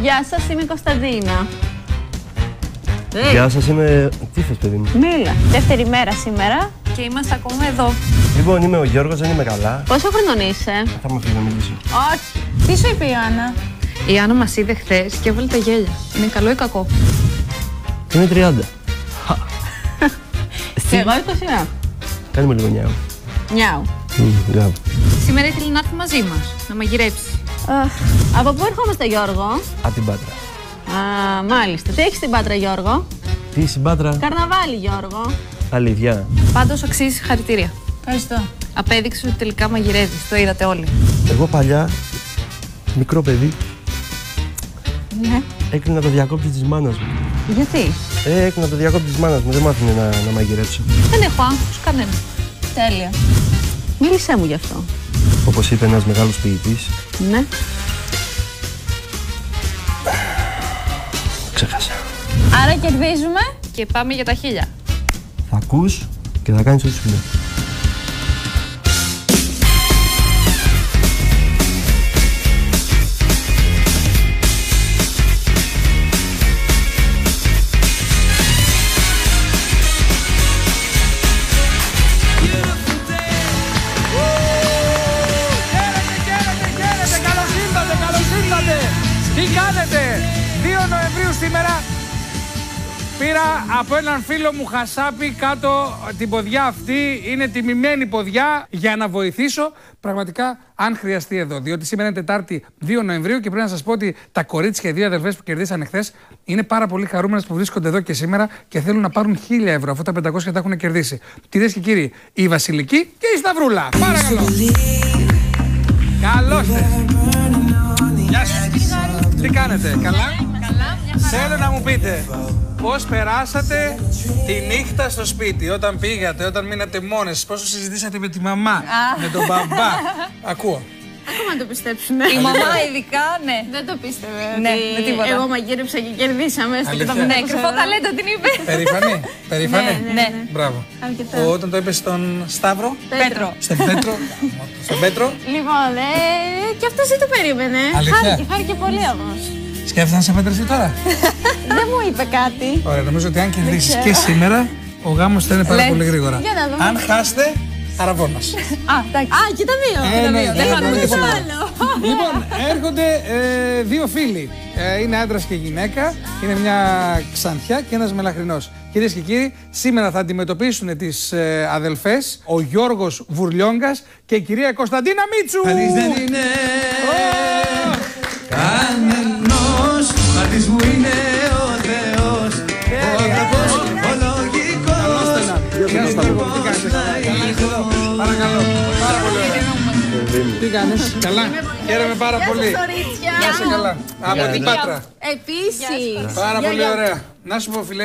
Γεια σας, είμαι η Κωνσταντίνα. Γεια σας, είμαι... Τι θες, παιδί μου? Μίλα. Δεύτερη μέρα σήμερα και είμαστε ακόμα εδώ. Λοιπόν, είμαι ο Γιώργος, δεν είμαι καλά. Πόσο χρονών είσαι? Θα μου αφήνω να μιλήσω. Όχι. Τι σου είπε η Άννα? Η Άννα μας είδε χθες και έβαλε τα γέλια. Είναι καλό ή κακό? Είμαι 30. Και εγώ 21. Κάνε μου λίγο νιάου. Νιάου. Μπράβο. Σήμερα ήθελε να έρθει μαζί μας, να μαγειρέψει. Από πού ερχόμαστε, Γιώργο? Από την Πάτρα. Α, μάλιστα. Τι έχεις στην Πάτρα, Γιώργο? Τι στην Πάτρα? Καρναβάλι, Γιώργο. Αλήθεια. Πάντως αξίζει συγχαρητήρια. Ευχαριστώ. Απέδειξε ότι τελικά μαγειρεύεις, το είδατε όλοι. Εγώ παλιά, μικρό παιδί, Ναι. έκλεινα το διακόπτη της μάνας μου. Γιατί? Έκλεινα το διακόπτη της μάνας μου, δεν μ' άφηνε να μαγειρέψω. Δεν έχω άγχος, κανένα. Τέλεια. Μίλησέ μου γι' αυτό. Όπως είπε ένας μεγάλος ποιητής, Ναι. ξέχασα. Άρα κερδίζουμε. Και πάμε για τα 1000. Θα ακούς και θα κάνεις ό,τι σου λέω. Τι κάνετε? 2 Νοεμβρίου σήμερα πήρα από έναν φίλο μου χασάπι κάτω την ποδιά αυτή. Είναι τιμημένη ποδιά για να βοηθήσω πραγματικά αν χρειαστεί εδώ. Διότι σήμερα είναι Τετάρτη 2 Νοεμβρίου και πρέπει να σας πω ότι τα κορίτσια, οι δύο αδερφές που κερδίσανε χθες, είναι πάρα πολύ χαρούμενες που βρίσκονται εδώ και σήμερα και θέλουν να πάρουν 1.000 ευρώ. Αφού τα 500 τα έχουν κερδίσει. Κυρίες και κύριοι, η Βασιλική και η Σταυρούλα. Παρακαλώ. Καλώς ήρθατε. Γεια σας. Τι κάνετε, καλά? Θέλω να μου πείτε πώς περάσατε τη νύχτα στο σπίτι, όταν πήγατε, όταν μείνατε μόνες σας, πόσο συζητήσατε με τη μαμά, με τον μπαμπά. Ακούω. Ακόμα το πιστέψουν. Η μαμά ειδικά, ναι. Δεν το πίστευε. Ναι, ότι με τίποτα. εγώ μαγείρεψα και κερδίσαμε. Αλήθεια? Ναι, κρυφό ταλέντο την είπε. Περήφανη, περήφανη. Ναι. Μπράβο. Αρκετά. Όταν το είπες στον Σταύρο, Πέτρο. στον Πέτρο, στον Πέτρο, Λοιπόν, και αυτός δεν το περίμενε. Αλήθεια? Χάρηκε πολύ όμως. σκέφτεσαι να σε παντρευτεί τώρα? Δεν μου είπε κάτι. Ωραία, νομίζω ότι αν κερδίσεις και σήμερα, ο γάμος θα είναι πάρα πολύ γρήγορα. Για να δούμε. Αν χάσετε, αραβώνας. Α, εντάξει. Α, και τα δύο. Δεν χάνουμε τίποτα. άλλο. Λοιπόν, έρχονται δύο φίλοι. Είναι άντρας και γυναίκα. Είναι μια ξανθιά και ένας μελαχρινός. Κυρίες και κύριοι, σήμερα θα αντιμετωπίσουν τις αδελφές ο Γιώργος Βουρλιόγκας και η κυρία Κωνσταντίνα Μίτσου. Κανείς δεν είναι κανενός, πατής μου είναι ο Θεός, ο αγαπός, ο λογικός. Παρακαλώ, πάρα πολύ ωραία. Τι κάνεις, καλά? Χαίρομαι πάρα πολύ. Γεια Είσαι καλά. Από την Πάτρα. Επίσης. Πάρα πολύ ωραία. Να σου πω, φίλε.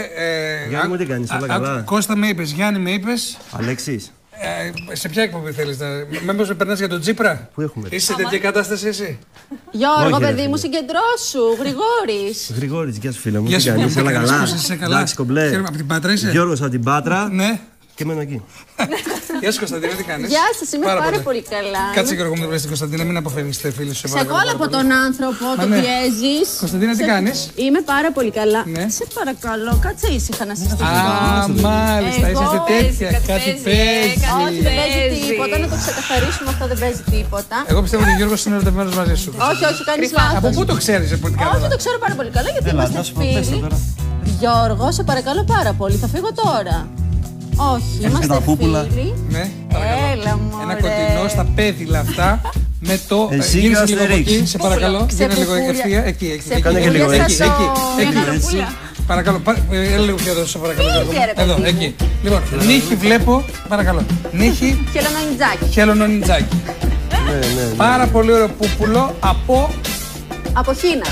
Γιάννη μου, τι κάνεις, όλα καλά? Κώστα με είπες, Γιάννη με είπες. Αλέξης, Σε ποια εκπομπή θέλεις να. Μήπως με περνάς για τον Τσίπρα? πού έχουμε? Είσαι σε τέτοια κατάσταση εσύ? Γιώργο, Όχι, ρε, παιδί φίλε. μου, συγκεντρώσου. Γρηγόρης. Γρηγόρης, γεια σου φίλε μου, Γεια τι σου, κάνεις, τι όλα κάνεις, καλά? πώς είσαι, καλά? Εντάξει, κομπλέ. Χαίρομαι, από την Πάτρα είσαι? Γιώργος από την Πάτρα Ναι. και μένω εκεί. Γεια σου Κωνσταντίνα, τι κάνεις? Γεια σας, είμαι πάρα πολύ καλά. Κάτσε Γιώργο μου, την Κωνσταντίνα, μην αποφεύγεις τη φίλη σου. Σε κόλλα από τον άνθρωπο, το ναι. πιέζεις. Κωνσταντίνα, τι κάνεις? Είμαι πάρα πολύ καλά. Ναι. Σε παρακαλώ, κάτσε ήσυχα να συζητήσω. Α, μάλιστα, Εγώ είσαστε τέτοια. Κάτι παίζει. Όχι, δεν παίζει τίποτα. Να το ξεκαθαρίσουμε αυτό, δεν παίζει τίποτα. Εγώ πιστεύω ότι ο Γιώργος είναι ερωτευμένος μαζί σου. Όχι, όχι, κάνεις Από λάθος. πού το ξέρεις, από ό,τι Όχι, κατάλαβα? το ξέρω πάρα πολύ καλά γιατί Έλα, είμαστε να σου πω, πες το φίλοι. τώρα. Γιώργο, σε παρακαλώ πάρα πολύ. Θα φύγω τώρα. Όχι, είμαστε τα πούπουλα. φίλοι. Ναι, παρακαλώ. Έλα μου. Ένα κοντινό στα πέδιλα αυτά. Με το. Εσύ Γύρισε και ο λίγο από Αστερίξ. εκεί, σε παρακαλώ. Γίνε λίγο Ξεπουφούρια. ευθεία. Εκεί. Κάνε και λίγο Ξεπουφούρια έτσι. στο- Εκεί. Παρακαλώ, έλα λίγο πιο εδώ, σε παρακαλώ. Φύγε, Γιώργο. ρε, παιδί Εδώ, μου. εκεί. Λοιπόν, νύχη βλέπω, παρακαλώ. Νύχη Χελονονιτζάκι. χελονονιτζάκι. Ναι. Πάρα πολύ ωραίο πούπουλο από. Από Χίνα.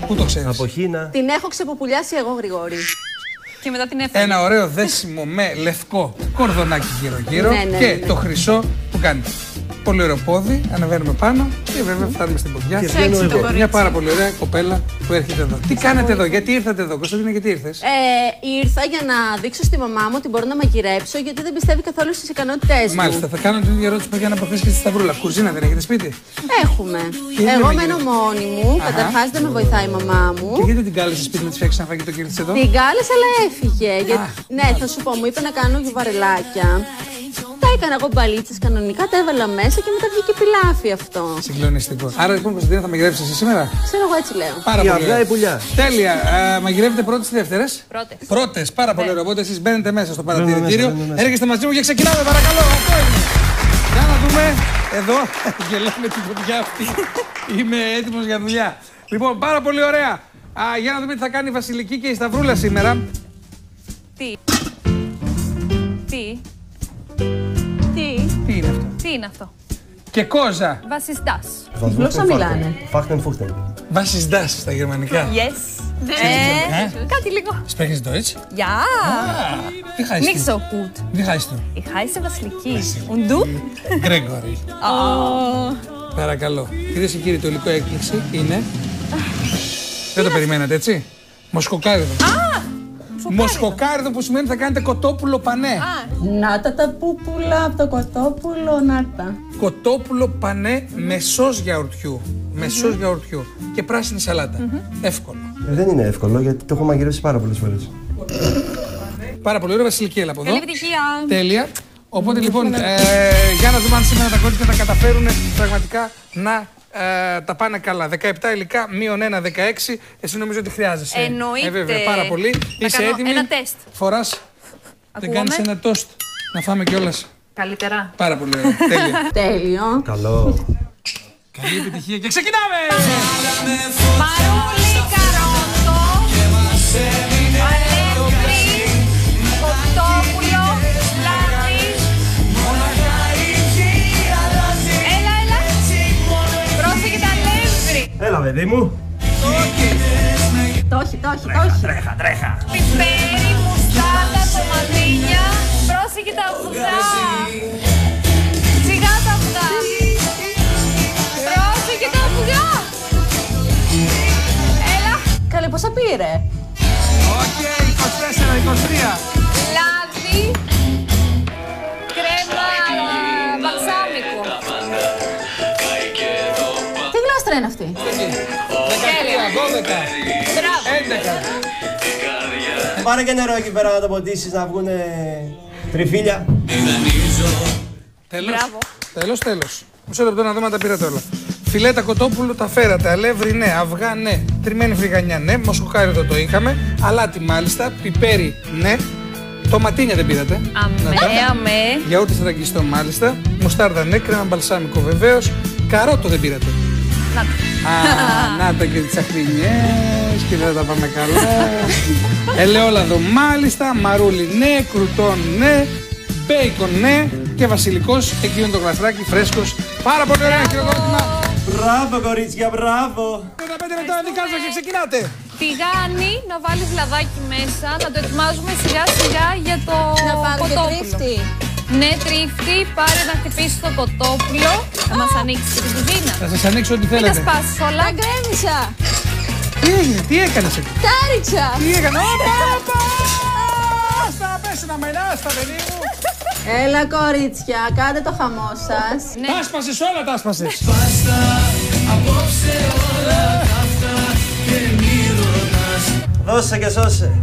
Πού το ξέρεις? Από Χίνα. Την έχω ξεποπουλιάσει εγώ, Γρηγόρη. Και μετά την έφερε. Ένα ωραίο δέσιμο με λευκό κορδονάκι γύρω-γύρω Ναι, ναι, και ναι. το χρυσό που κάνει. πολύ ωραίο πόδι, ανεβαίνουμε πάνω και βέβαια φτάνουμε στην ποδιά. Μια πάρα πολύ ωραία κοπέλα που έρχεται εδώ. Τι κάνετε εδώ, γιατί ήρθατε εδώ, Κωνσταντίνα, γιατί ήρθες? Ήρθα για να δείξω στη μαμά μου ότι μπορώ να μαγειρέψω, γιατί δεν πιστεύει καθόλου στις ικανότητές μου. Μάλιστα, θα κάνω την ίδια ερώτηση που έκανα από χθες και στη Σταυρούλα. Κουζίνα δεν έχετε σπίτι? Έχουμε. Εγώ μένω μόνη μου, καταρχάς δεν με βοηθάει η μαμά μου. Και γιατί την κάλεσε σπίτι να τη φτιάξει ένα φαγητό και ήρθε εδώ? Την κάλεσα, αλλά έφυγε. Ναι, θα σου πω, μου είπε να κάνω γιουβαρελάκια. Τα έκανα εγώ μπαλίτσες κανονικά, τα έβαλα μέσα και μετά βγήκε πιλάφι αυτό. Συγκλονιστικό. Άρα λοιπόν, Κωνσταντίνα, θα μαγειρέψεις εσύ σήμερα? Ξέρω εγώ, έτσι λέω. Πάρα πολύ ωραία. Η πουλιά. Τέλεια. Μαγειρεύετε πρώτες ή δεύτερες? Πρώτες. Πρώτες. Πάρα πολύ ωραία. Οπότε εσείς μπαίνετε μέσα στο παρατηρητήριο. Έρχεστε μαζί μου και ξεκινάμε, παρακαλώ. Αυτό είναι. Για να δούμε. Εδώ γελάμε την ποδιά αυτή. Είμαι έτοιμος για δουλειά. Λοιπόν, πάρα πολύ ωραία. Για να δούμε τι θα κάνει η Βασιλική και η Σταυρούλα σήμερα. Τι είναι αυτό? Τι είναι αυτό? Και κόζα. Βασιστάς. Τι γλώσσα μιλάνε? Φάχτεν φούχτεν. Was ist das στα γερμανικά? Yes. Κάτι λίγο. Sprechen Sie Deutsch? Ja. Wie heißt Nicht du? so gut. Wie heißt du? Ich heiße Vasiliki. Und du? Gregory. Παρακαλώ. Κυρίες και κύριοι, το υλικό έκπληξη είναι. Δεν το περιμένατε, έτσι? Μοσχοκάριδο. Μοσχοκάριδο που σημαίνει θα κάνετε κοτόπουλο πανέ. Να τα πούπουλα από το κοτόπουλο, να τα. Κοτόπουλο πανέ με σως γιαουρτιού. Με σως γιαουρτιού. Και πράσινη σαλάτα. Εύκολο. Δεν είναι εύκολο γιατί το έχω μαγειρεύσει πάρα πολλές φορές. Πάρα πολύ ωραία, Βασιλική, έλα από εδώ. Καλή επιτυχία. Τέλεια. Οπότε λοιπόν, για να δούμε αν σήμερα τα κορίτσια θα καταφέρουν πραγματικά να τα πάνε καλά. 17 υλικά, μείον 1, 16. Εσύ νομίζω ότι χρειάζεσαι. Εννοείται. Βέβαια, πάρα πολύ. Είσαι έτοιμη? Ένα τεστ. Φοράς. Δεν κάνεις ένα τόστ. Να φάμε κιόλας. Καλύτερα. Πάρα πολύ ωραία. Τέλεια. Τέλειο. Καλό. Καλή επιτυχία και ξεκινάμε! Μαρούλι, καρότο, αλεύρι, κοτόπουλο, λάδι. Έλα. Πρόσεχε τα αλεύρι. Έλα, παιδί μου. Το όχι. Τρέχα. Πιπέρι, μουστάρδα, τοματίνια. Πρόσεχε τα αυγά. Σιγά τα αυγά. Πρόσεχε τα αυγά. Έλα. Καλή, πόσα πήρε? Οκ, 24, 23. Λάδι. Κρέμα μπαλσάμικο. Τι γλάστρα είναι αυτή? 13, 12, Μπράβο. 11. Πάρε και νερό εκεί πέρα να το ποτίσεις να βγουνε τριφύλια. Τέλος. Μισό λεπτό να δούμε αν τα πήρατε όλα. Φιλέτα κοτόπουλο τα φέρατε, αλεύρι ναι, αυγά ναι, τριμμένη φρυγανιά ναι, μοσχοκάριδο το είχαμε, αλάτι μάλιστα, πιπέρι ναι, τοματίνια δεν πήρατε. Αμέ. Γιαούρτι στραγγιστό μάλιστα, μουστάρδα ναι, κρέμα μπαλσάμικο βεβαίως, καρότο δεν πήρατε. Να τα και τις τσαχρινιές και δεν θα τα πάμε καλά. Ελαιόλαδο μάλιστα, μαρούλι ναι, κρουτόν ναι, μπέικον ναι και βασιλικός, εκεί είναι το γλαστράκι, φρέσκος. Πάρα πολύ ωραία, χειροκρότημα. Μπράβο, κορίτσια, μπράβο. 15 λεπτά δικάζω και ξεκινάτε. Τηγάνι, να βάλεις λαδάκι μέσα, να το ετοιμάζουμε σιγά σιγά για το κοτόπουλο. Ναι, τρίφτη, πάρε να χτυπήσει το κοτόπουλο. Θα μας ανοίξει την κουζίνα. Θα σας ανοίξω ό,τι Μην τα θέλετε. σπάσεις όλα. Τα γκρέμισα. Τι έγινε, τι έκανες εκεί? Κάριξα. Τι έκανε, Άστα να πέσει να μενάστα, παιδί μου. Έλα, κορίτσια, κάντε το χαμό σας. Ναι. Τα άσπασες όλα, τα άσπασες. Δώσε και σώσε.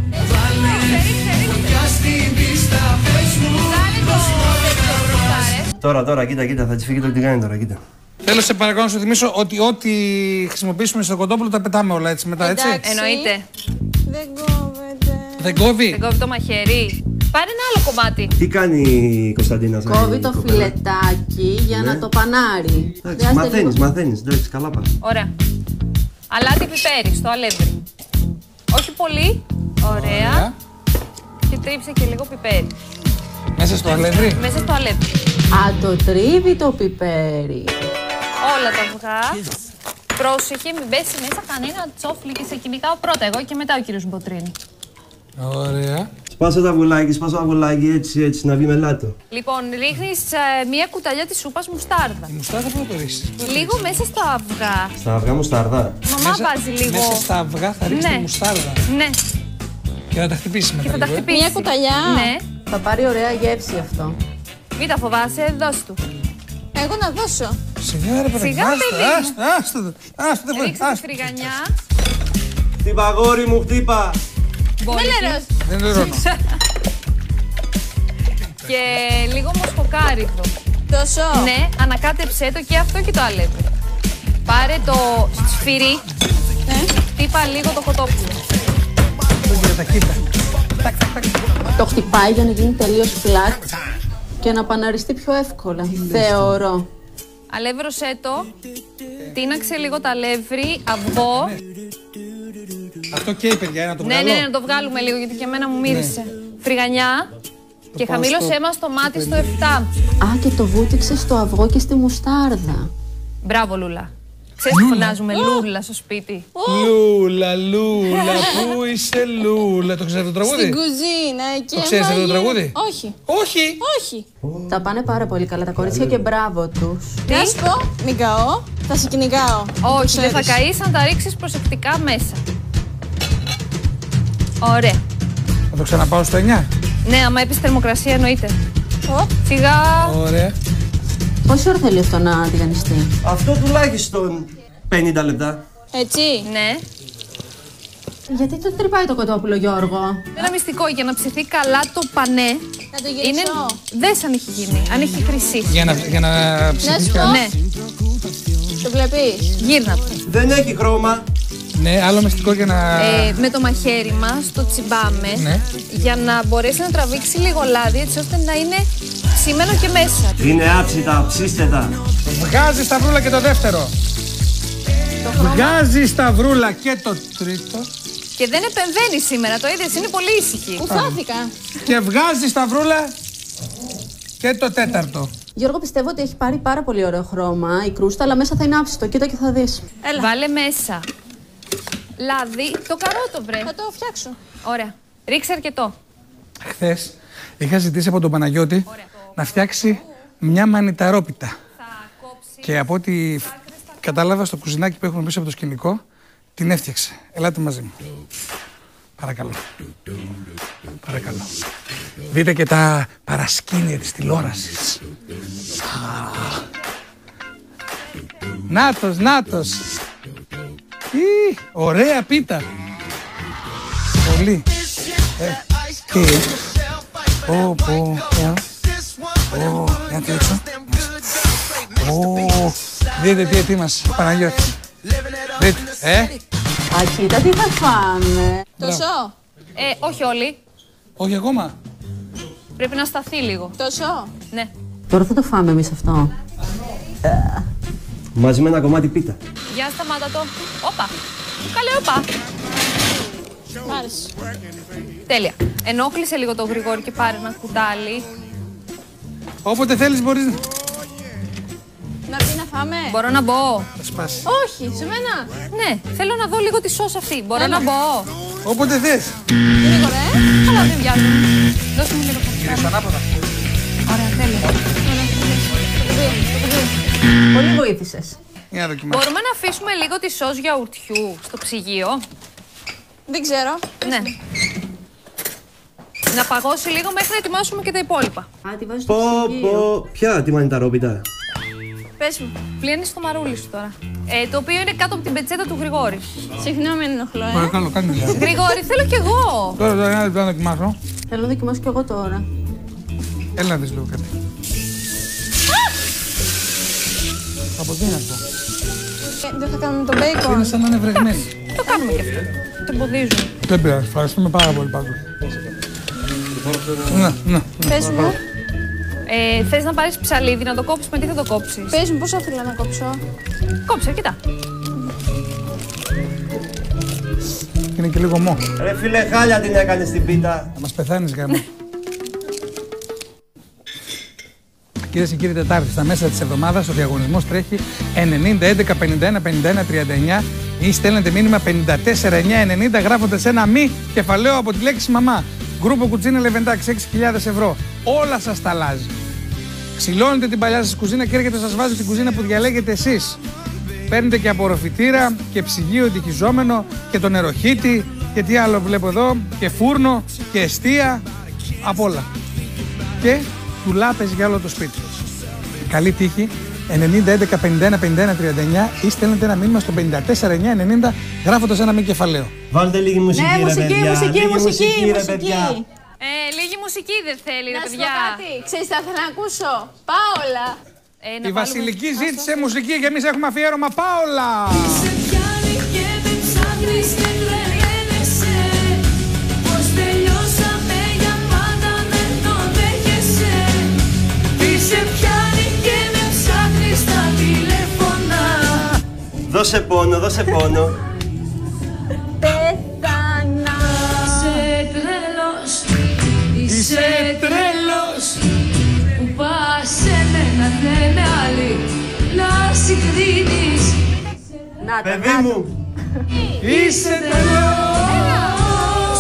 Τώρα, κοίτα, θα της φύγει το τηγάνι τώρα, κοίτα. Θέλω σε παρακαλώ να σου θυμίσω ότι ό,τι χρησιμοποιήσουμε στο κοτόπουλο τα πετάμε όλα έτσι μετά, έτσι. Εννοείται. Δεν κόβεται. Δεν κόβει. Δεν κόβει το μαχαίρι. Πάρε ένα άλλο κομμάτι. Τι κάνει η Κωνσταντίνα? Κόβει το φιλετάκι για να το πανάρει. Εντάξει, μαθαίνεις, εντάξει, καλά πας. Ωραία. Αλάτι πιπέρι στο αλεύρι. Όχι πολύ. Ωραία. Και τρίψε και λίγο πιπέρι. Μέσα στο αλεύρι. Μέσα στο αλεύρι. Α, το τρίβει το πιπέρι. Όλα τα αυγά. Πρόσεχε, μην πέσει μέσα κανένα τσόφλι και σε κυνηγάω πρώτα εγώ και μετά ο κύριος Μποτρίνη. Ωραία. Σπάσε το αυγουλάκι, έτσι, να βγει μελάτο. Λοιπόν, ρίχνεις μία κουταλιά της σούπας μουστάρδα. Η μουστάρδα πού το ρίξεις? Λίγο μέσα στα αυγά. Στα αυγά μουστάρδα. Μαμά βάζει λίγο. Μέσα στα αυγά θα ρίξεις τη μουστάρδα. Ναι. Και θα τα χτυπήσεις μετά. Θα τα χτυπήσεις. Μία κουταλιά. Ναι. Θα πάρει ωραία γεύση αυτό. Μην τα φοβάσαι, δώσ' του. Εγώ να δώσω. Σιγά ρε παιδί. Σιγά, παιδί. Άστο. Ρίξε τη φρυγανιά. Χτύπα αγόρι μου, χτύπα. Μπόλικη. Δεν λερώνω. Και λίγο μοσχοκάριδο. Τόσο. Ναι, ανακάτεψέ το και αυτό και το αλεύρι. Πάρε το σφυρί. Χτύπα λίγο το κοτόπουλο. Το χτυπάει για να γίνει τελείως φλατ και να παναριστεί πιο εύκολα, θεωρώ. Αλεύρωσέ το. Τίναξε λίγο το αλεύρι, αυγό. Αυτό καίει, παιδιά, να το Ναι, βγάλω. να το βγάλουμε λίγο γιατί και εμένα μου μύρισε. Φρυγανιά. Και χαμήλωσέ μας το μάτι στο 7. Α, και το βούτυξε στο αυγό και στη μουστάρδα. Μπράβο, Λούλα. Ξέρεις τι φωνάζουμε Λούλα στο σπίτι. Λούλα, πού είσαι Λούλα? Το ξέρετε το τραγούδι? Στην κουζίνα και Το ξέρεις αυτό το τραγούδι? Όχι. Όχι. Όχι. Τα πάνε πάρα πολύ καλά τα κορίτσια και μπράβο τους. Τι? Να σου πω, μην καώ, θα σε κυνηγάω. Όχι, δεν θα καείς αν τα ρίξεις προσεκτικά μέσα. Ωραία. Θα το ξαναπάω στο 9. Ναι, άμα έπεις θερμοκρασία εννοείται. Σιγά. Ωραία. Πόση ώρα θέλει αυτό να τηγανιστεί? Αυτό τουλάχιστον 50 λεπτά. Έτσι. Ναι. Γιατί το τρυπάει το κοτόπουλο, Γιώργο? Ένα μυστικό για να ψηθεί καλά το πανέ. Να το Είναι. Δες αν έχει γίνει, αν έχει χρυσίσει. Για να ψηφίσει. Ναι, Το βλέπεις? γύρνα το. Δεν έχει χρώμα. Ναι, άλλο μυστικό για να... Με το μαχαίρι μας το τσιμπάμε Ναι. για να μπορέσει να τραβήξει λίγο λάδι έτσι ώστε να είναι ψημένο και μέσα. Είναι άψητα, ψήστε τα. Βγάζει σταυρούλα και το δεύτερο. Βγάζει σταυρούλα και το τρίτο. Και δεν επεμβαίνει σήμερα, το είδες, είναι πολύ ήσυχη. Ουφάθηκα. Και βγάζει σταυρούλα και το τέταρτο. Γιώργο, πιστεύω ότι έχει πάρει πάρα πολύ ωραίο χρώμα η κρούστα, αλλά μέσα θα είναι άψητο. Κοίτα και θα δεις. Έλα. Βάλε μέσα λάδι, το καρότο βρε. Θα το φτιάξω. Ωραία. Ρίξε αρκετό. Χθες είχα ζητήσει από τον Παναγιώτη να φτιάξει μια μανιταρόπιτα. Και από ό,τι κατάλαβα στο κουζινάκι που έχουμε πίσω από το σκηνικό, την έφτιαξε. Ελάτε μαζί μου. Παρακαλώ. Παρακαλώ. Δείτε και τα παρασκήνια της τηλεόρασης. Νάτος, νάτος. Ωραία πίτα. Πολύ. Τι. Για να τρίξω. Δείτε τι ετοίμασε, Παναγιώτη. Δείτε, Α, κοίτα τι θα φάμε. Τόσο. Όχι όλοι. όχι ακόμα. Πρέπει να σταθεί λίγο. Τόσο. Ναι. Τώρα θα το φάμε εμείς αυτό. Μαζί με ένα κομμάτι πίτα. Για σταμάτα το. Όπα. Καλέ, όπα. Μ' άρεσε. Τέλεια. Ενόχλησε λίγο το Γρηγόρη και πάρε ένα κουτάλι. Όποτε θέλεις μπορείς Να πει να φάμε. Μπορώ να μπω. να σπάσει. Όχι, σε μένα. Ναι, θέλω να δω λίγο τη σως αυτή. Μπορώ να μπω. Όποτε θες. Λίγο, Καλά, δεν βιάζω. Δώσε μου λίγο Γυρίσω ανάποδα. Ωραία, τέλεια. Πολύ βοήθησες. Για να δοκιμάσω. Μπορούμε να αφήσουμε λίγο τη σως γιαουρτιού στο ψυγείο. Δεν ξέρω. Ναι. Να παγώσει λίγο μέχρι να ετοιμάσουμε και τα υπόλοιπα. Α, τη βάζεις στο Πω, ψυγείο. πω. Ποια, τη μανιταρόπιτα? Πες μου. Πλένεις το μαρούλι σου τώρα. Το οποίο είναι κάτω από την πετσέτα του Γρηγόρη. Συγγνώμη, ενοχλώ, Παρακαλώ, κάνε μια. Γρηγόρη, θέλω κι εγώ. Τώρα ένα λεπτό να δοκιμάσω. Θέλω να δοκιμάσω κι εγώ τώρα. Έλα να δεις λίγο κάτι. Από τι είναι αυτό? Δεν θα κάνουμε τον μπέικον. Είναι σαν να είναι βρεγμένη. Το κάνουμε κι αυτό. Το εμποδίζουμε. Δεν πειράζει, ευχαριστούμε πάρα πολύ πάντως. Ναι. Πες μου. Θες να πάρεις ψαλίδι, να το κόψεις, με τι θα το κόψεις? Πες μου πόσο θέλω να κόψω. Κόψε, αρκετά. Είναι και λίγο μό. Ρε φίλε, χάλια την έκανε στην πίτα. Θα μας πεθάνεις γάμο. Κυρίες και κύριοι, Τετάρτη, στα μέσα της εβδομάδας ο διαγωνισμός τρέχει 90 11 51 51 39 ή στέλνετε μήνυμα 54 9 90 γράφοντας ένα μη κεφαλαίο από τη λέξη μαμά. Γκρούπο κουτσίνα Λεβεντάκη, 6.000 ευρώ. Όλα σας τα αλλάζει. Ξυλώνετε την παλιά σας κουζίνα και έρχεται σας βάζει την κουζίνα που διαλέγετε εσείς. Παίρνετε και απορροφητήρα και ψυγείο τυχιζόμενο και το νεροχύτη και τι άλλο βλέπω εδώ και φούρνο και εστία, απ' όλα. Και τουλάπες για όλο το σπίτι. Καλή τύχη. 90 11 51 51 39 ή στέλνετε ένα μήνυμα στο 54 9 90 γράφοντας ένα μη κεφαλαίο. Βάλτε λίγη μουσική, Ναι, ρε μουσική, παιδιά. μουσική, Λίγη μουσική, ρε μουσική. παιδιά. Λίγη μουσική δεν θέλει, ρε Να σου πω παιδιά. κάτι, ξέρεις τι θα ήθελα να ακούσω. Πάολα. Να Η βάλουμε- Βασιλική ζήτησε μουσική και εμείς έχουμε αφιέρωμα Πάολα. Σε πιάνει και με ψάχνεις και τρελαίνεσαι. Πως τελειώσαμε για πάντα δεν το δέχεσαι. Σε πιάνει και με ψάχνεις στα τηλέφωνα. Δώσε πόνο, δώσε πόνο. Πέθανα. Είσαι τρελός, είσαι τρελός. Που πας σε μένα ναι με άλλη να συγκρίνεις. Να το, Παιδί να το. μου. Είσαι τρελός.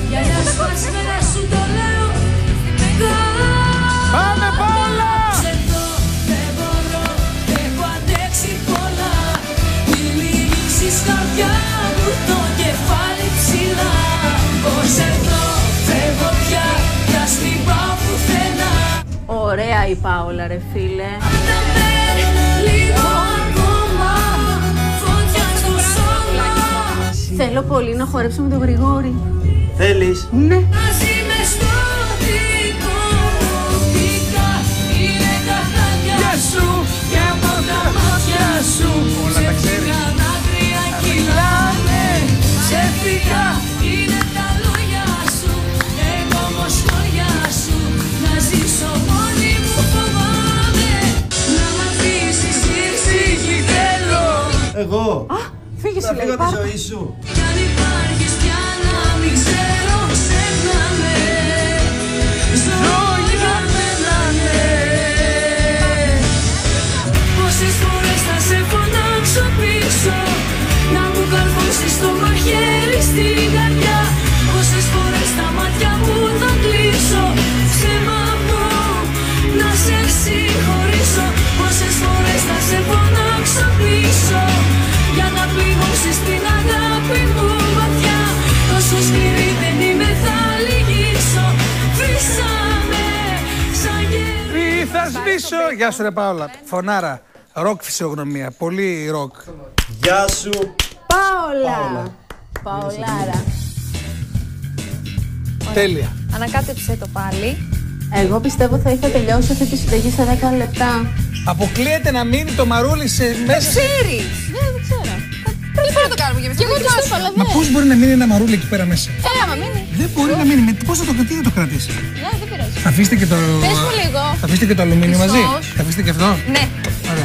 Για να σπασμένα σου το λέω. Πάμε Πάολα. Σε δω, δεν μπορώ, έχω αντέξει πολλά. Τυλίγεις καρδιά μου το κεφάλι ψηλά. Πως εδώ φεύγω πια, κι ας μην πάω πουθενά. Ωραία η Πάολα, ρε φίλε. Δάμε λίγο ακόμα, φωτιά στο σώμα. Θέλω πολύ να χορέψω με τον Γρηγόρη. Θέλεις. Ναι. Μαζί μες στο δικό μου δικά είναι τα χάδια Γεια σου. και από τα μάτια σου. Όλα τα ξέρεις. Ψεύτικα δάκρυα κυλάνε, ψεύτικα είναι τα λόγια σου. Εγώ όμως χωριά σου να ζήσω μόνη μου φοβάμαι. Να μ' αφήσεις ήσυχη θέλω. Εγώ. Φύγε Να σου λέει, φύγω τη πάρ' ζωή σου. Κι αν υπάρχεις πια να μην ξέρω ξεχνάμε. Ζωή για μένα ναι. Πόσες φορές θα σε φωνάξω πίσω, να μου καρφώσεις το μαχαίρι στην καρδιά. Πόσες φορές τα μάτια μου θα κλείσω, ψέμα μου να σε συγχωρήσω. Πόσες φορές θα σε φωνάξω πίσω, για να πληγώσεις την αγάπη μου βαθιά. Τόσο σκληρή δεν είμαι, θα λυγίσω. Φύσαμε σαν γέρι. Θα σβήσω. Γεια σου ρε Πάολα. Φωνάρα. Ροκ φυσιογνωμία. Πολύ ροκ. Γεια σου. Πάολα. Παολάρα. Τέλεια. Ανακάτεψε το πάλι. Εγώ πιστεύω θα είχα τελειώσει αυτή τη συνταγή σε 10 λεπτά. Αποκλείεται να μείνει το μαρούλι μέσα σε... Ξέρεις. Δεν ξέρω. Πρώτη φορά το κάνουμε και εμείς. Και εγώ το είπα, αλλά Μα δεν. πώς μπορεί να μείνει ένα μαρούλι εκεί πέρα μέσα. Άμα μείνει. Δεν μπορεί να μείνει. Πώς θα το κρατήσει, θα το κρατήσει. Ναι, δεν πειράζει. Θα αφήσετε και το... Πες μου λίγο. Θα αφήσετε και το αλουμίνιο μαζί. Μισός. Θα αφήσετε και αυτό. Ναι.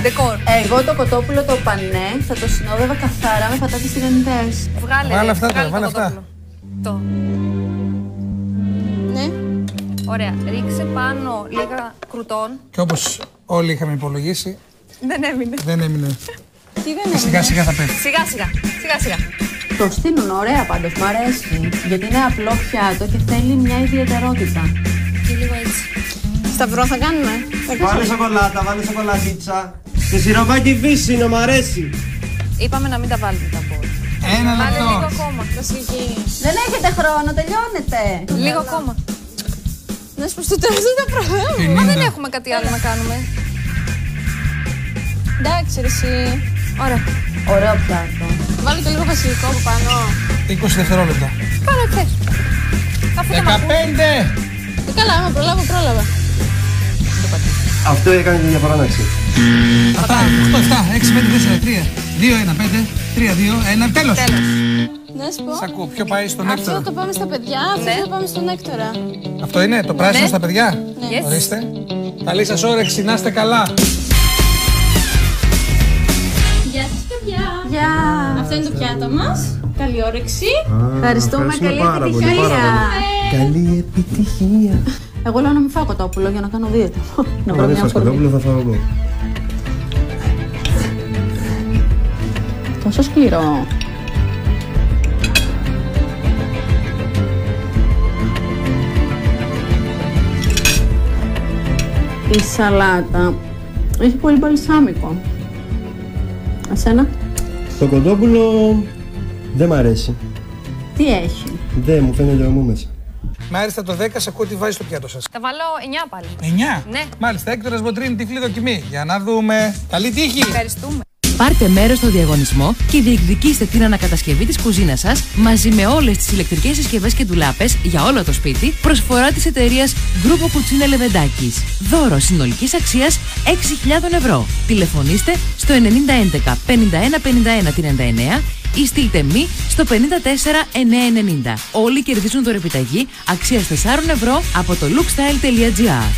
Δεκόρ. Εγώ το κοτόπουλο το πανέ θα το συνόδευα καθαρά με πατάτες τηγανιτές. Βάλε αυτά τώρα, βγάλε βάλε το αυτά. κοτόπουλο. Το. Ναι. Ωραία. Ρίξε πάνω λίγα κρουτών. Και όπως όλοι είχαμε υπολογίσει, Δεν έμεινε. δεν έμεινε. Τι δεν είναι. Σιγά σιγά θα πέφτει. Σιγά σιγά. Σιγά σιγά. Το στείλουν ωραία πάντως, μ' αρέσει. Γιατί είναι απλό πιάτο και θέλει μια ιδιαιτερότητα. Και λίγο έτσι. Σταυρό θα κάνουμε. Βάλε σοκολάτα, βάλε σοκολατίτσα. Και σιροπάκι βύσσινο, μ' αρέσει. Είπαμε να μην τα βάλουμε τα πόδια. Ένα Βάλε λίγο λεπτό. ακόμα. Δεν έχετε χρόνο, τελειώνετε. Λίγο ακόμα. Να σου πω στο τέλος δεν τα προλάβω. Μα δεν έχουμε κάτι άλλο να κάνουμε. Εντάξει, ρε εσύ. Ωραία. Ωραίο πιάτο. Βάλε και λίγο βασιλικό από πάνω. 20 δευτερόλεπτα. Πάρε θες. Αφού τα μ' 15. Καλά, άμα προλάβω, πρόλαβα. Αυτό έκανε τη διαφορά, να ξέρεις. Αυτά, 8, 7, 6, 5, 4, 3, 2, 1, 5, 3, 2, 1, τέλος. Να σου πω. Σ' ακούω, ποιο πάει στον Αυτό έκτορα. θα το πάμε στα παιδιά, αυτό Ναι. θα πάμε στον έκτορα. Αυτό είναι, το πράσινο Ναι. στα παιδιά. Yes. Ορίστε. Καλή σας όρεξη, να είστε καλά. Γεια σας παιδιά. Γεια. Αυτό είναι το πιάτο μας. Καλή όρεξη. Ευχαριστούμε, καλή επιτυχία. Καλή επιτυχία. Εγώ λέω να μην φάω κοτόπουλο για να κάνω δίαιτα. Να βρω Αν δεν μια φας φορμή. κοτόπουλο θα φάω εγώ. Τόσο σκληρό. Η σαλάτα έχει πολύ μπαλσάμικο. Εσένα? Το κοτόπουλο δεν μ' αρέσει. Τι έχει? Δεν μου φαίνεται ομό μέσα. Μάλιστα το 10 σε ακούω τι βάζει στο πιάτο σας. Θα βάλω 9 πάλι. 9. Ναι. Μάλιστα, Έκτορας Μποτρίνη, τυφλή δοκιμή. Για να δούμε. Καλή τύχη. Ευχαριστούμε. Πάρτε μέρος στο διαγωνισμό και διεκδικήστε την ανακατασκευή της κουζίνας σας μαζί με όλες τις ηλεκτρικές συσκευές και ντουλάπες για όλο το σπίτι, προσφορά της εταιρείας Γκρούπο Κουτσίνα Λεβεντάκης. Δώρο συνολικής αξίας 6.000 ευρώ. Τηλεφωνήστε στο 9011 51 51 39 ή στείλτε μη στο 54 990. Όλοι κερδίζουν δωρεπιταγή αξίας 4 ευρώ από το lookstyle.gr.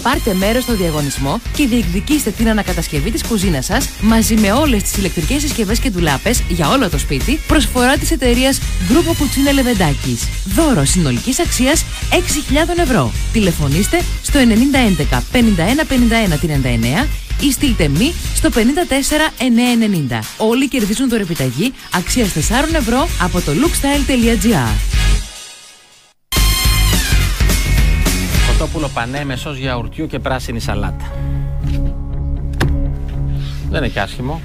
Πάρτε μέρος στο διαγωνισμό και διεκδικήστε την ανακατασκευή της κουζίνας σας μαζί με όλες τις ηλεκτρικές συσκευές και ντουλάπες για όλο το σπίτι, προσφορά της εταιρείας Γκρούπο Κουτσίνα Λεβεντάκης. Δώρο συνολικής αξίας 6.000 ευρώ. Τηλεφωνήστε στο 9011 51 51 39 ή στείλτε μη στο 54 990. Όλοι κερδίζουν δωρεπιταγή αξίας 4 ευρώ από το lookstyle.gr. Κοτόπουλο πανέ με σως γιαουρτιού και πράσινη σαλάτα. Δεν είναι και άσχημο.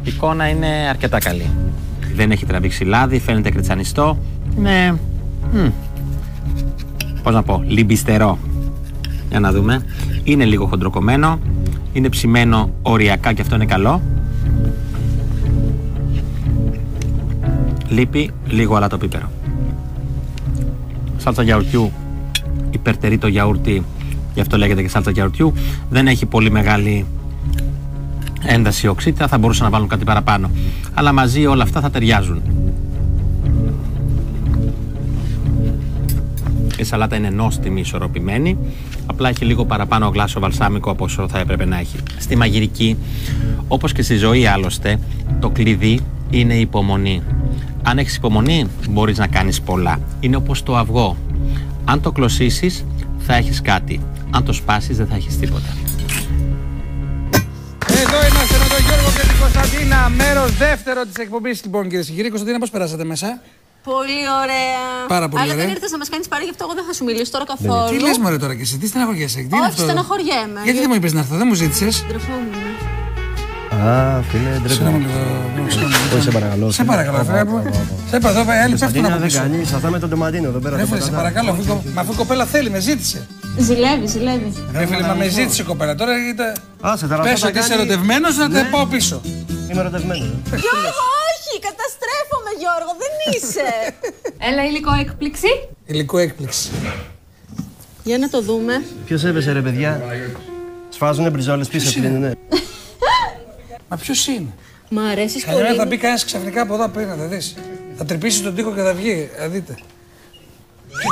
Η εικόνα είναι αρκετά καλή. Δεν έχει τραβήξει λάδι, φαίνεται κρυτσανιστό. Είναι... πώς να πω, λιμπιστερό. Για να δούμε. Είναι λίγο χοντροκομμένο. Είναι ψημένο οριακά και αυτό είναι καλό. Λείπει λίγο αλατοπίπερο. Σάλτσα γιαουρτιού. Υπερτερεί το γιαούρτι, γι' αυτό λέγεται και σάλτσα γιαουρτιού. Δεν έχει πολύ μεγάλη ένταση οξύτητα, θα μπορούσαν να βάλουν κάτι παραπάνω. Αλλά μαζί όλα αυτά θα ταιριάζουν. Η σαλάτα είναι νόστιμη, ισορροπημένη. Απλά έχει λίγο παραπάνω γλάσιο βαλσάμικο από όσο θα έπρεπε να έχει. Στη μαγειρική, όπως και στη ζωή άλλωστε, το κλειδί είναι η υπομονή. Αν έχεις υπομονή, μπορείς να κάνεις πολλά. Είναι όπως το αυγό. Αν το κλωσίσεις, θα έχεις κάτι. Αν το σπάσεις, δεν θα έχεις τίποτα. Εδώ είμαστε με τον Γιώργο και την Κωνσταντίνα. Μέρος δεύτερο της εκπομπής. Λοιπόν, κυρίες και κύριοι, Κωνσταντίνα, πώς περάσατε μέσα? Πολύ ωραία. Πάρα πολύ αλλά ωραία. δεν ήρθες να μας κάνεις παρέα, γι' αυτό εγώ δεν θα σου μιλήσω τώρα καθόλου. Τι λες μωρέ τώρα και εσύ, τι στεναχωριέσαι? Όχι, στεναχωριέμαι. Γιατί δεν μου είπες να έρθω, δεν μου ζήτησες? Ντρεφόμουν. Α, φίλε, ντρέπομαι. Σε παρακαλώ. Σε παρακαλώ, σε παρακαλώ, άλλη πέφτουν από Δεν πίσω. κάνεις, αυτά με τον Ντοματίνο εδώ πέρα. Σε παρακαλώ, αφού η κοπέλα θέλει, με ζήτησε. Ζηλεύει, ζηλεύει. Ρε φίλε, μα με ζήτησε η κοπέλα, τώρα πες ότι είσαι ερωτευμένος να τα πάω πίσω. Είμαι ερωτευμένος. Γιώργο, όχι, καταστρέφομαι Γιώργο, δεν είσαι. Έλα, υλικό έκπληξη. Υλικό έκπληξη. Για να το δούμε. Ποιος έπεσε ρε παιδιά? Σφάζουνε μπριζόλες πίσω, κλείνουνε. Μα ποιος είναι? Μ' αρέσεις πολύ. Κανένα θα μπει κανένας ξαφνικά από εδώ απέναντι, θα δεις. Θα τρυπήσει τον τοίχο και θα βγει, θα δείτε.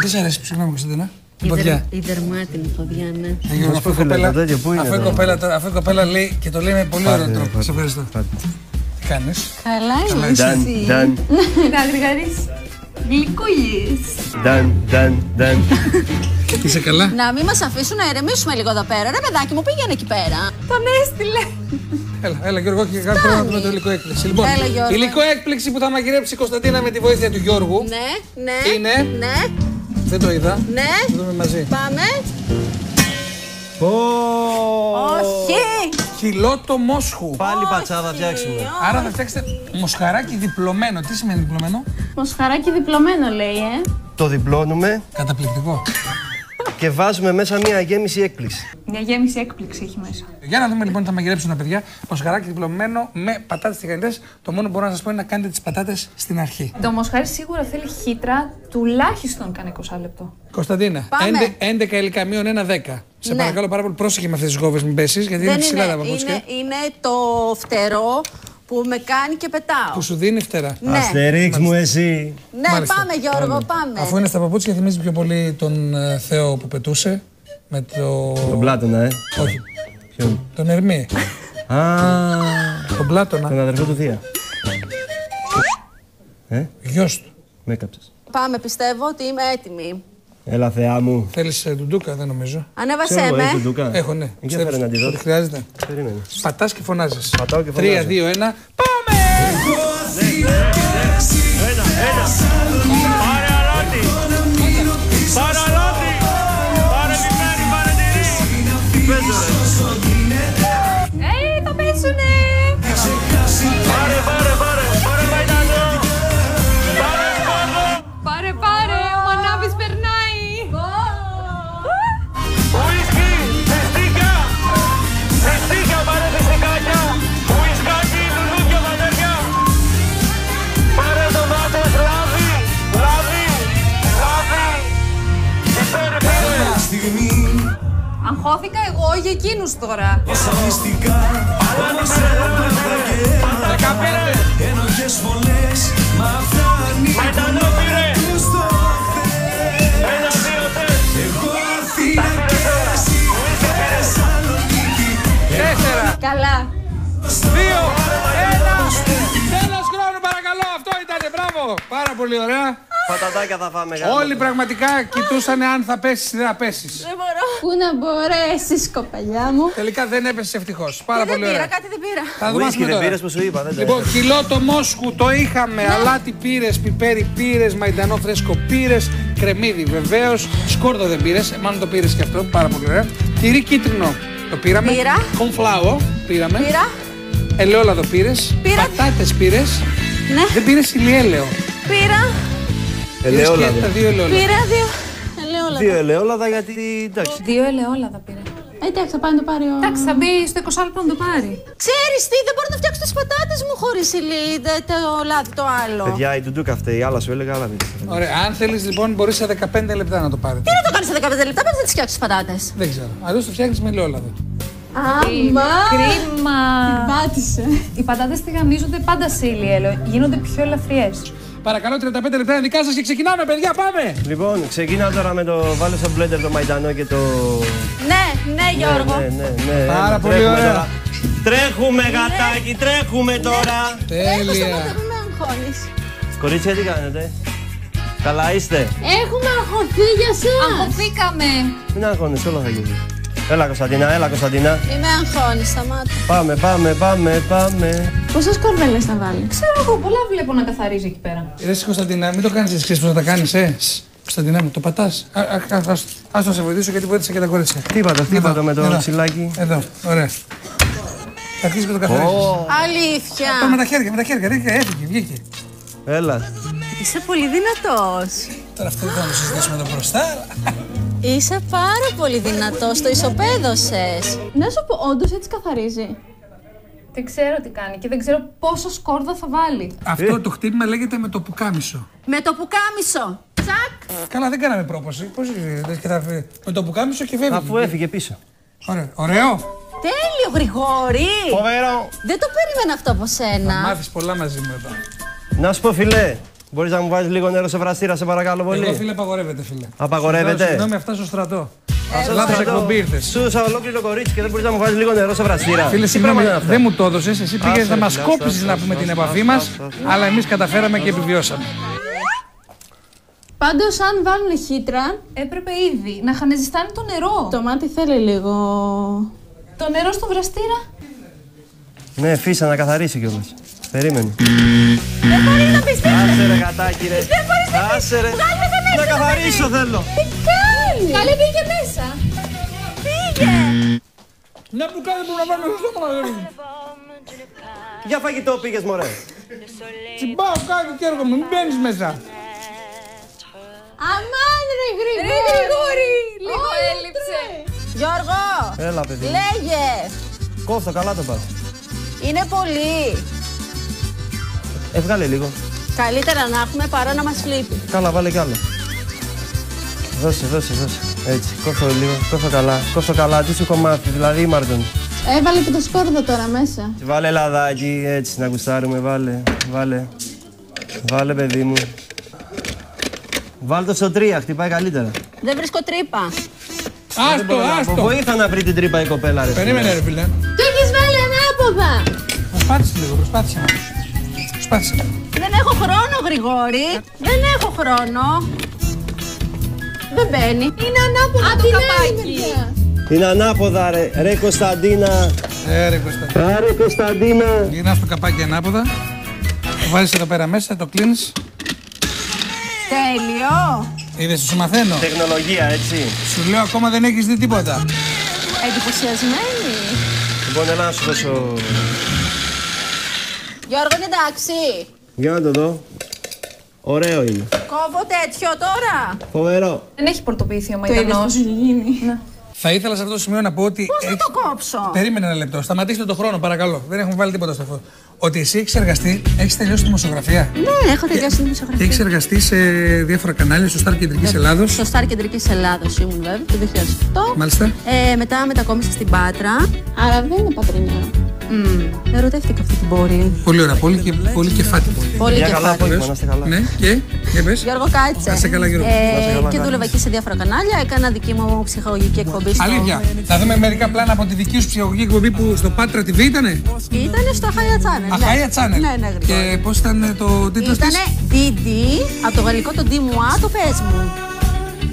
Τι σ' αρέσει, συγγνώμη Κωνσταντίνα? Η ποδιά. Η δερμάτινη ποδιά, ναι. Αφού η κοπέλα λέει και το λέει με πολύ ωραίο τρόπο. Σε ευχαριστώ. Τι κάνεις? Καλά είμαι εσύ. Να γρηγαρείς. Γλυκούλης. Νταν. Είσαι καλά? Να μην μας αφήσουν να ηρεμήσουμε λίγο εδώ πέρα. Ρε παιδάκι μου, πήγαινε εκεί πέρα. Τον έστειλε. Έλα Γιώργο, και κάτι πρέπει να δούμε το υλικό έκπληξη. Λοιπόν, υλικό έκπληξη που θα μαγειρέψει η Κωνσταντίνα με τη βοήθεια του Γιώργου. Ναι. Είναι. Ναι. Δεν το είδα. Ναι. Θα δούμε μαζί. Πάμε. Όχι. Κιλότο μόσχου. Πάλι πατσάδα φτιάξουμε. Άρα θα φτιάξετε μοσχαράκι διπλωμένο. Τι σημαίνει διπλωμένο? Μοσχαράκι διπλωμένο λέει, Το διπλώνουμε. Καταπληκτικό. Και βάζουμε μέσα μια γέμιση έκπληξη. Μια γέμιση έκπληξη έχει μέσα. Για να δούμε λοιπόν τι θα μαγειρέψουν τα παιδιά. Μοσχαράκι διπλωμένο με πατάτες τηγανιτές. Το μόνο που μπορώ να σας πω είναι να κάνετε τις πατάτες στην αρχή. Το μοσχάρι σίγουρα θέλει χύτρα τουλάχιστον κανένα 20 λεπτό. Κωνσταντίνα, 11 υλικά μείον 1/10. Σε παρακαλώ πάρα πολύ, πρόσεχε με αυτές τις γόβες, μην πέσεις, γιατί είναι ψηλά τα παπούτσια. Είναι το φτερό που με κάνει και πετάω. Που σου δίνει φτερά. Ναι. Αστερίξ μου εσύ. Ναι, μάλιστα. Πάμε Γιώργο, πάμε. Αφού είναι στα παπούτσια, θυμίζει πιο πολύ τον Θεό που πετούσε. Με το... Τον Πλάτωνα, Όχι. Ποιον? Τον Ερμή. Τον Πλάτωνα. Τον αδερφό του Θεία. Γιος του. Με έκαψες. Πάμε, πιστεύω ότι είμαι έτοιμη. Έλα Θεά μου. Θέλεις ντουντούκα, δεν νομίζω. Ανέβασέ με. Έχω, ναι. Για φέρε να τη δω. Χρειάζεται. Περίμενε. Πατάς και φωνάζεις. Πατάω και φωνάζω. 3, 2, 1. Πάμε! Πάρε αλάτι. Πάρε αλάτι. Πάρε λιμένι, πάρε τυρί. Θα πέσουνε. Πάρε μαϊντανό. Πάρε σκότο. Πάρε, ο Ανάβης περνάει. Ουίσκι, φιστίκια, πάρε φιστικάκια. Ουίσκάκι, λουλούδια, μαδέρια. Πάρε ντομάτες, λάδι. Αγχώθηκα εγώ για εκείνους τώρα. Όσα μυστικά, πάνω σε όλα και ενοχές φωνές, μα φτάνει Μαϊντανό πήρε. Ένα, δύο, εγώ Αθήνα και εσύ Θεσσαλονίκη. 4, Καλά. 2, 1. Τέλος χρόνου, παρακαλώ. Αυτό ήτανε, μπράβο. Πάρα πολύ ωραία. Πατατάκια θα φάμε. Όλοι πραγματικά κοιτούσαν αν θα πέσεις ή δεν θα πέσεις. Δεν μπορώ. Πού να μπορέσεις, κοπαλιά μου. Τελικά δεν έπεσες ευτυχώς. Πάρα πολύ ωραία. Κάτι δεν πήρα. Θα δούμε Ουίσκι δεν τώρα. πήρες που σου είπα. Λοιπόν, κιλό το Μόσχου το είχαμε. Αλάτι πήρες, πιπέρι πήρες, μαϊντανό φρέσκο πήρες, κρεμμύδι βεβαίως. Σκόρδο δεν πήρες, μάλλον το πήρες και αυτό. Πάρα πολύ ωραία. Τυρί κίτρινο το πήραμε. Πήρα. Κονφλάο πήραμε. Πήρα. Ελαιόλαδο πήρες. Πήρα. Πατάτες πήρες. Ναι. Δεν πήρες ηλιέλαιο. Πήρα. Πήρες και τα 2 ελαιόλαδα. Πήρα 2 ελαιόλαδα. 2 ελαιόλαδα γιατί εντάξει. 2 ελαιόλαδα πήρε. Εντάξει, θα πάει να το πάρει ο... Εντάξει, θα μπει στο 20 λεπτό να το πάρει. Ξέρεις τι, δεν μπορώ να φτιάξω τις πατάτες μου χωρίς το λάδι το άλλο. Παιδιά, η Ντουντούκα αυτή, η άλλα σου έλεγα, αλλά δεν. Ωραία, αν θέλεις λοιπόν μπορείς σε 15 λεπτά να το πάρετε. Τι να το κάνεις σε 15 λεπτά, πότε θα τις φτιάξεις τις πατάτες. Δεν ξέρω. Αλλιώς το φτιάχνεις με ελαιόλαδο. Άμα. Κρίμα. Πάτησε. Οι πατάτες τηγανίζονται πάντα σε ηλιέλαιο. Γίνονται πιο ελαφριές. Παρακαλώ, 35 λεπτά είναι δικά σας και ξεκινάμε, παιδιά, πάμε! Λοιπόν, ξεκίνα τώρα με το βάλε στο blender το μαϊντανό και το... Ναι, Γιώργο. Ναι. Πάρα πολύ Τρέχουμε ωραία. τώρα. Τρέχουμε, γατάκι, τρέχουμε τώρα. Τέλεια. Δεν με αγχώνεις. Κορίτσια, τι κάνετε? Καλά είστε? Έχουμε αγχωθεί για σας. Αγχωθήκαμε. Μην αγχώνεις, όλα θα γίνει. Έλα Κωνσταντίνα. Είμαι αγχώνης, σταμάτα. Πάμε. Πόσες κορδέλες θα βάλει. Ξέρω εγώ, πολλά βλέπω να καθαρίζει εκεί πέρα. Εσύ Κωνσταντίνα, μην το κάνεις εσύ, ξέρεις πώς θα τα κάνεις, Κωνσταντίνα μου, το πατάς. Ας το σε βοηθήσω γιατί βοήθησα και τα κορίτσια. Χτύπα το με το ψηλάκι. Εδώ, ωραία. Θα αρχίσεις και το καθαρίζεις. Αλήθεια. Τώρα με τα χέρια, έφυγε, βγήκε. Έλα. Είσαι πολύ δυνατός. Τώρα αυτό δεν θα το συζητήσουμε εδώ μπροστά. Είσαι πάρα πολύ δυνατός, το ισοπαίδωσες. Να σου πω, όντως έτσι καθαρίζει. Δεν ξέρω τι κάνει και δεν ξέρω πόσο σκόρδο θα βάλει. Αυτό το χτύπημα λέγεται με το πουκάμισο. Με το πουκάμισο. Τσακ. Καλά, δεν κάναμε πρόποση. Πώς με το πουκάμισο και φεύγει. Αφού έφυγε πίσω. Ωραίο. Τέλειο, Γρηγόρη. Φοβερό. Δεν το περίμενα αυτό από σένα. Θα μάθεις πολλά μαζί μου εδώ. Να σου πω, φιλέ, μπορείς να μου βάζεις λίγο νερό σε βραστήρα, σε παρακαλώ πολύ. Εγώ, φίλε, απαγορεύεται, φίλε. Απαγορεύεται. Συγγνώμη, αυτά στο στρατό. Λάθος εκπομπή ήρθες. Σούσα ολόκληρο κορίτσι και δεν μπορείς να μου βάζεις λίγο νερό σε βραστήρα. Φίλε, συγγνώμη, δεν μου το έδωσες. Εσύ πήγες να μας κόψεις να πούμε την επαφή μας, αλλά εμείς καταφέραμε και επιβιώσαμε. Πάντως, αν βάλουν χύτρα, έπρεπε ήδη να χανεζιστάνει το νερό. Το μάτι θέλει λίγο. Το νερό στο βραστήρα. Ναι, φύσα να καθαρίσει κιόλας. Περίμενε. Δεν μπορεί να πιστέψει. Άσε ρε γατάκι ρε. Δεν μπορείς να Άσε ρε. Να καθαρίσω θέλω. Τι κάνει. Καλή πήγε μέσα. Πήγε. Να που κάνει που να βάλουμε στο στόμα. Για φαγητό πήγες μωρέ. Τσιμπάω κάτι και έργο μου, μην μπαίνεις μέσα. Αμάν ρε Γρηγόρη. Ρε Γρηγόρη. Λίγο έλειψε. Γιώργο. Έλα παιδί. Λέγε. Κόφτο, καλά το πας. Είναι πολύ. Βγάλε λίγο. Καλύτερα να έχουμε παρά να μας λείπει. Καλά, βάλε κι άλλο. Δώσε. Έτσι, κόφτο λίγο, κόφτο καλά. Τι σου έχω μάθει, δηλαδή Μάρτον. Έβαλε και το σκόρδο τώρα μέσα. Βάλε λαδάκι, έτσι να γουστάρουμε, βάλε παιδί μου. Βάλε το στο 3, χτυπάει καλύτερα. Δεν βρίσκω τρύπα. Άστο. Βοήθα να βρει την τρύπα η κοπέλα ρε. Περίμενε ρε φίλε. Το έχεις βάλει ανάποδα. Προσπάθησε λίγο, προσπάθησε. Δεν έχω χρόνο, Γρηγόρη. Δεν έχω χρόνο. Δεν μπαίνει. Είναι ανάποδα το καπάκι. Είναι ανάποδα ρε Κωνσταντίνα. Ρε Κωνσταντίνα. Κωνσταντίνα. Γυρνάς το καπάκι ανάποδα. βάζεις εδώ πέρα μέσα, το κλείνεις. Τέλειο. Είδες, σου μαθαίνω. Τεχνολογία, έτσι. Σου λέω ακόμα δεν έχεις δει τίποτα. Εντυπωσιασμένη. Λοιπόν, έλα να σου δώσω. Γιώργο, είναι εντάξει. Για να το δω. Ωραίο είναι. Κόβω τέτοιο τώρα. Φοβερό. Δεν έχει πορτοποιηθεί ο Το είδες Μαϊντανός. πώς έχει γίνει. Ναι. Θα ήθελα σε αυτό το σημείο να πω ότι. Πώς να το κόψω. Περίμενε ένα λεπτό. Σταματήστε το χρόνο, παρακαλώ. Δεν έχουμε βάλει τίποτα στο φω. Ότι εσύ έχεις εργαστεί, έχεις τελειώσει τη δημοσιογραφία. Ναι, έχω τελειώσει τη Και δημοσιογραφία. έχεις εργαστεί σε διάφορα κανάλια, στο Σταρ Κεντρικής Ελλάδος. Στο Σταρ Κεντρικής Ελλάδος ήμουν βέβαια το 2008. Μάλιστα. Μετά μετακόμισα στην Πάτρα. Άρα δεν είναι πατρινιά. Ερωτεύτηκα αυτή την πόλη. Πολύ ωραία πόλη και πολύ κεφάτη πόλη. Πολύ Για καλά κεφάτη. απόγευμα, να είστε καλά. Ναι, και για πες. Γιώργο, κάτσε. Να είστε καλά, Γιώργο. Και δούλευα εκεί σε διάφορα κανάλια. Έκανα δική μου ψυχαγωγική εκπομπή. Αλήθεια. Θα δούμε μερικά πλάνα από τη δική σου ψυχαγωγική εκπομπή που στο Πάτρα TV ήτανε. Ήτανε στο Αχάια Channel. Αχάια Channel. Ναι, γρήγορα. Και πώς ήταν το τίτλος της. Ήτανε DD, από το γαλλικό το D-moi, το πες μου.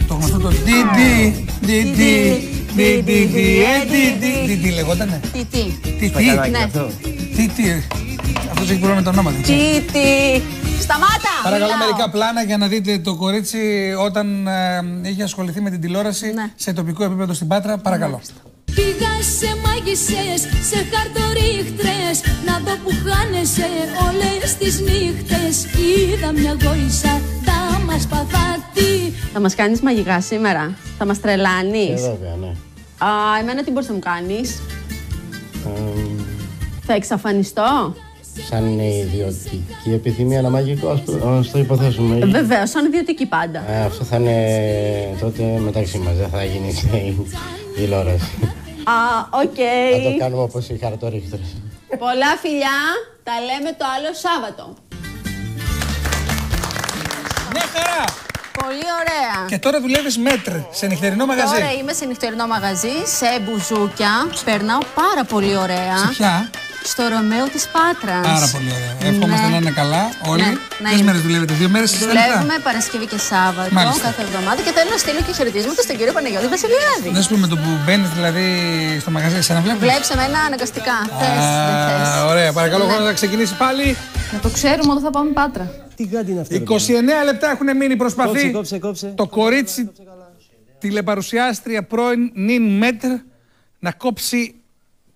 Το γνωστό το DD. DD λεγότανε. Τι. Κανάκι Ναι. αυτό. Τι. Αυτός έχει πρόβλημα με το όνομα του. Τι. Σταμάτα! Παρακαλώ μιλάω. μερικά πλάνα για να δείτε το κορίτσι όταν είχε ασχοληθεί με την τηλεόραση Ναι. σε τοπικό επίπεδο στην Πάτρα. Παρακαλώ. Πήγα σε μάγισσες, σε χαρτορίχτρες, να δω που χάνεσαι όλες τις νύχτες. Είδα μια γόησα, τα μας παθάτη. Θα μας κάνεις μαγικά σήμερα. Θα μας τρελάνεις. Βέβαια, ναι. Εμένα τι μπορείς να μου κάνεις. Θα εξαφανιστώ. Σαν είναι ιδιωτική επιθυμία ένα μαγικό, ας το υποθέσουμε. Βεβαίως, σαν ιδιωτική πάντα. Αυτό θα είναι τότε μεταξύ μας, δεν θα γίνει στην τηλεόραση. Οκ. Θα το κάνουμε όπως οι χαρτορίχτρες. Πολλά φιλιά. Τα λέμε το άλλο Σάββατο. Μια χαρά! Πολύ ωραία. Και τώρα δουλεύεις μέτρ σε νυχτερινό μαγαζί. Τώρα είμαι σε νυχτερινό μαγαζί, σε μπουζούκια. Περνάω πάρα πολύ ωραία. Σε ποια? Στο Ρωμαίο της Πάτρας. Πάρα πολύ ωραία. Ευχόμαστε Ναι. να είναι καλά όλοι. Ναι, Ποιες μέρες δουλεύετε, 2 μέρες στα λεπτά? Δουλεύουμε Παρασκευή και Σάββατο Μάλιστα. κάθε εβδομάδα και θέλω να στείλω και χαιρετίσματα στον κύριο Παναγιώτη Βασιλιάδη. Να σου πούμε το που μπαίνεις δηλαδή στο μαγαζί, σε να βλέπεις. Βλέψε με ένα αναγκαστικά. Θες, δεν θες. Ωραία, παρακαλώ, Ναι. χρόνο να ξεκινήσει πάλι. Να το ξέρουμε όταν θα πάμε Πάτρα. Τι γάντι είναι αυτό? 29 λεπτά έχουν μείνει, προσπαθεί Κόψε. το κορίτσι τηλεπαρουσιάστρια πρώην Νιν Μέτρ να κόψει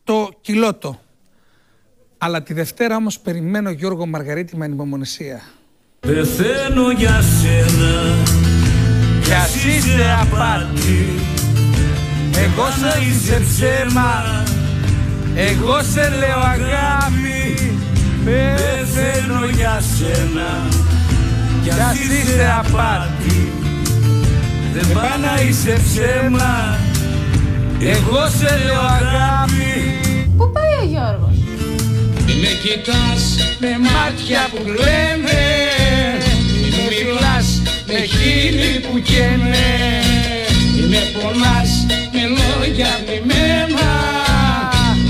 το κιλότο. Αλλά τη Δευτέρα όμως περιμένω Γιώργο Μαργαρίτη με ανυπομονησία. Πεθαίνω για σένα, Κι ας είσαι απάτη, εγώ σε είσαι ψέμα, εγώ σε λέω αγάπη. πεθαίνω για σένα, κι ας είσαι απάτη. Δεν πάει να είσαι ψέμα, εγώ σε λέω αγάπη. Πού πάει ο Γιώργος? Με κοιτάς με μάτια που κλαίνε, μου μιλάς με χείλη που καίνε, με πονάς με λόγια μημένα,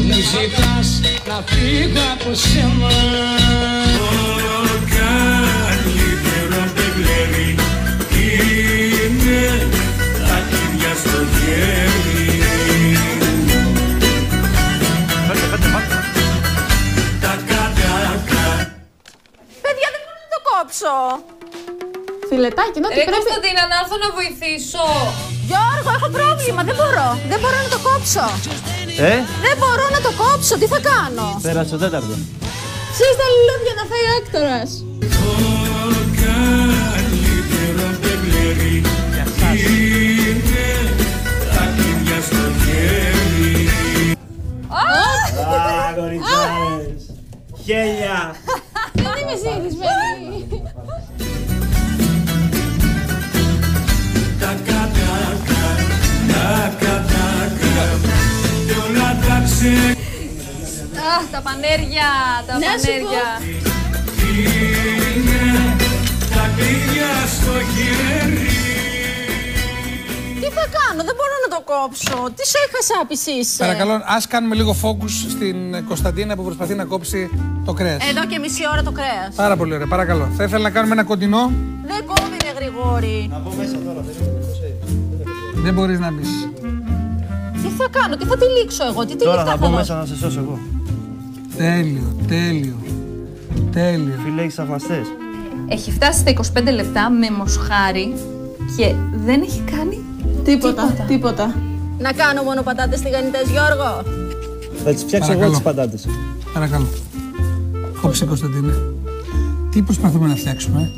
μου ζητάς να φύγω από σένα. Το καλύτερο μπεγλέρι είναι τα χέρια στο χέρι. Παιδιά, δεν μπορώ να το κόψω. Φιλετάκι, να Ρε Κωνσταντίνα, να έρθω να βοηθήσω. Γιώργο, έχω πρόβλημα. Δεν μπορώ. Δεν μπορώ να το κόψω. Δεν μπορώ να το κόψω. Τι θα κάνω? Πέρασε το τέταρτο. Ψήστε τα λουλούδια να φάει ο έκτορας. Το καλύτερο μπεγλέρι είναι τα χέρια στο χέρι. Κοριτσάρες. Χέλια. Δεν είμαι συνηθισμένη. Τα κατάκα, κι όλα τα ξε... Αχ, τα πανέρια, τα Να σου πανέρια. Είναι τα κλειδιά στο χέρι. Τι θα κάνω, δεν μπορώ να το κόψω. Τι σε χασάπης είσαι. Παρακαλώ, ας κάνουμε λίγο focus στην Κωνσταντίνα που προσπαθεί να κόψει το κρέας. Εδώ και μισή ώρα το κρέας. Πάρα πολύ ωραία, παρακαλώ. Θα ήθελα να κάνουμε ένα κοντινό. Δεν κόβει ρε Γρηγόρη. Δεν μπορείς να μπεις. Τι θα κάνω, τι θα τυλίξω εγώ, τι Τώρα τυλίξω θα μπω μέσα να σε σώσω εγώ. Τέλειο, τέλειο. Τέλειο. Φίλε, έχεις θαυμαστές. Έχει φτάσει στα 25 λεπτά με μοσχάρι και δεν έχει κάνει Τίποτα. Να κάνω μόνο πατάτες τηγανιτές, Γιώργο. Θα τις φτιάξω εγώ τις πατάτες. Παρακαλώ. Κόψε, Κωνσταντίνε. Τι προσπαθούμε να φτιάξουμε?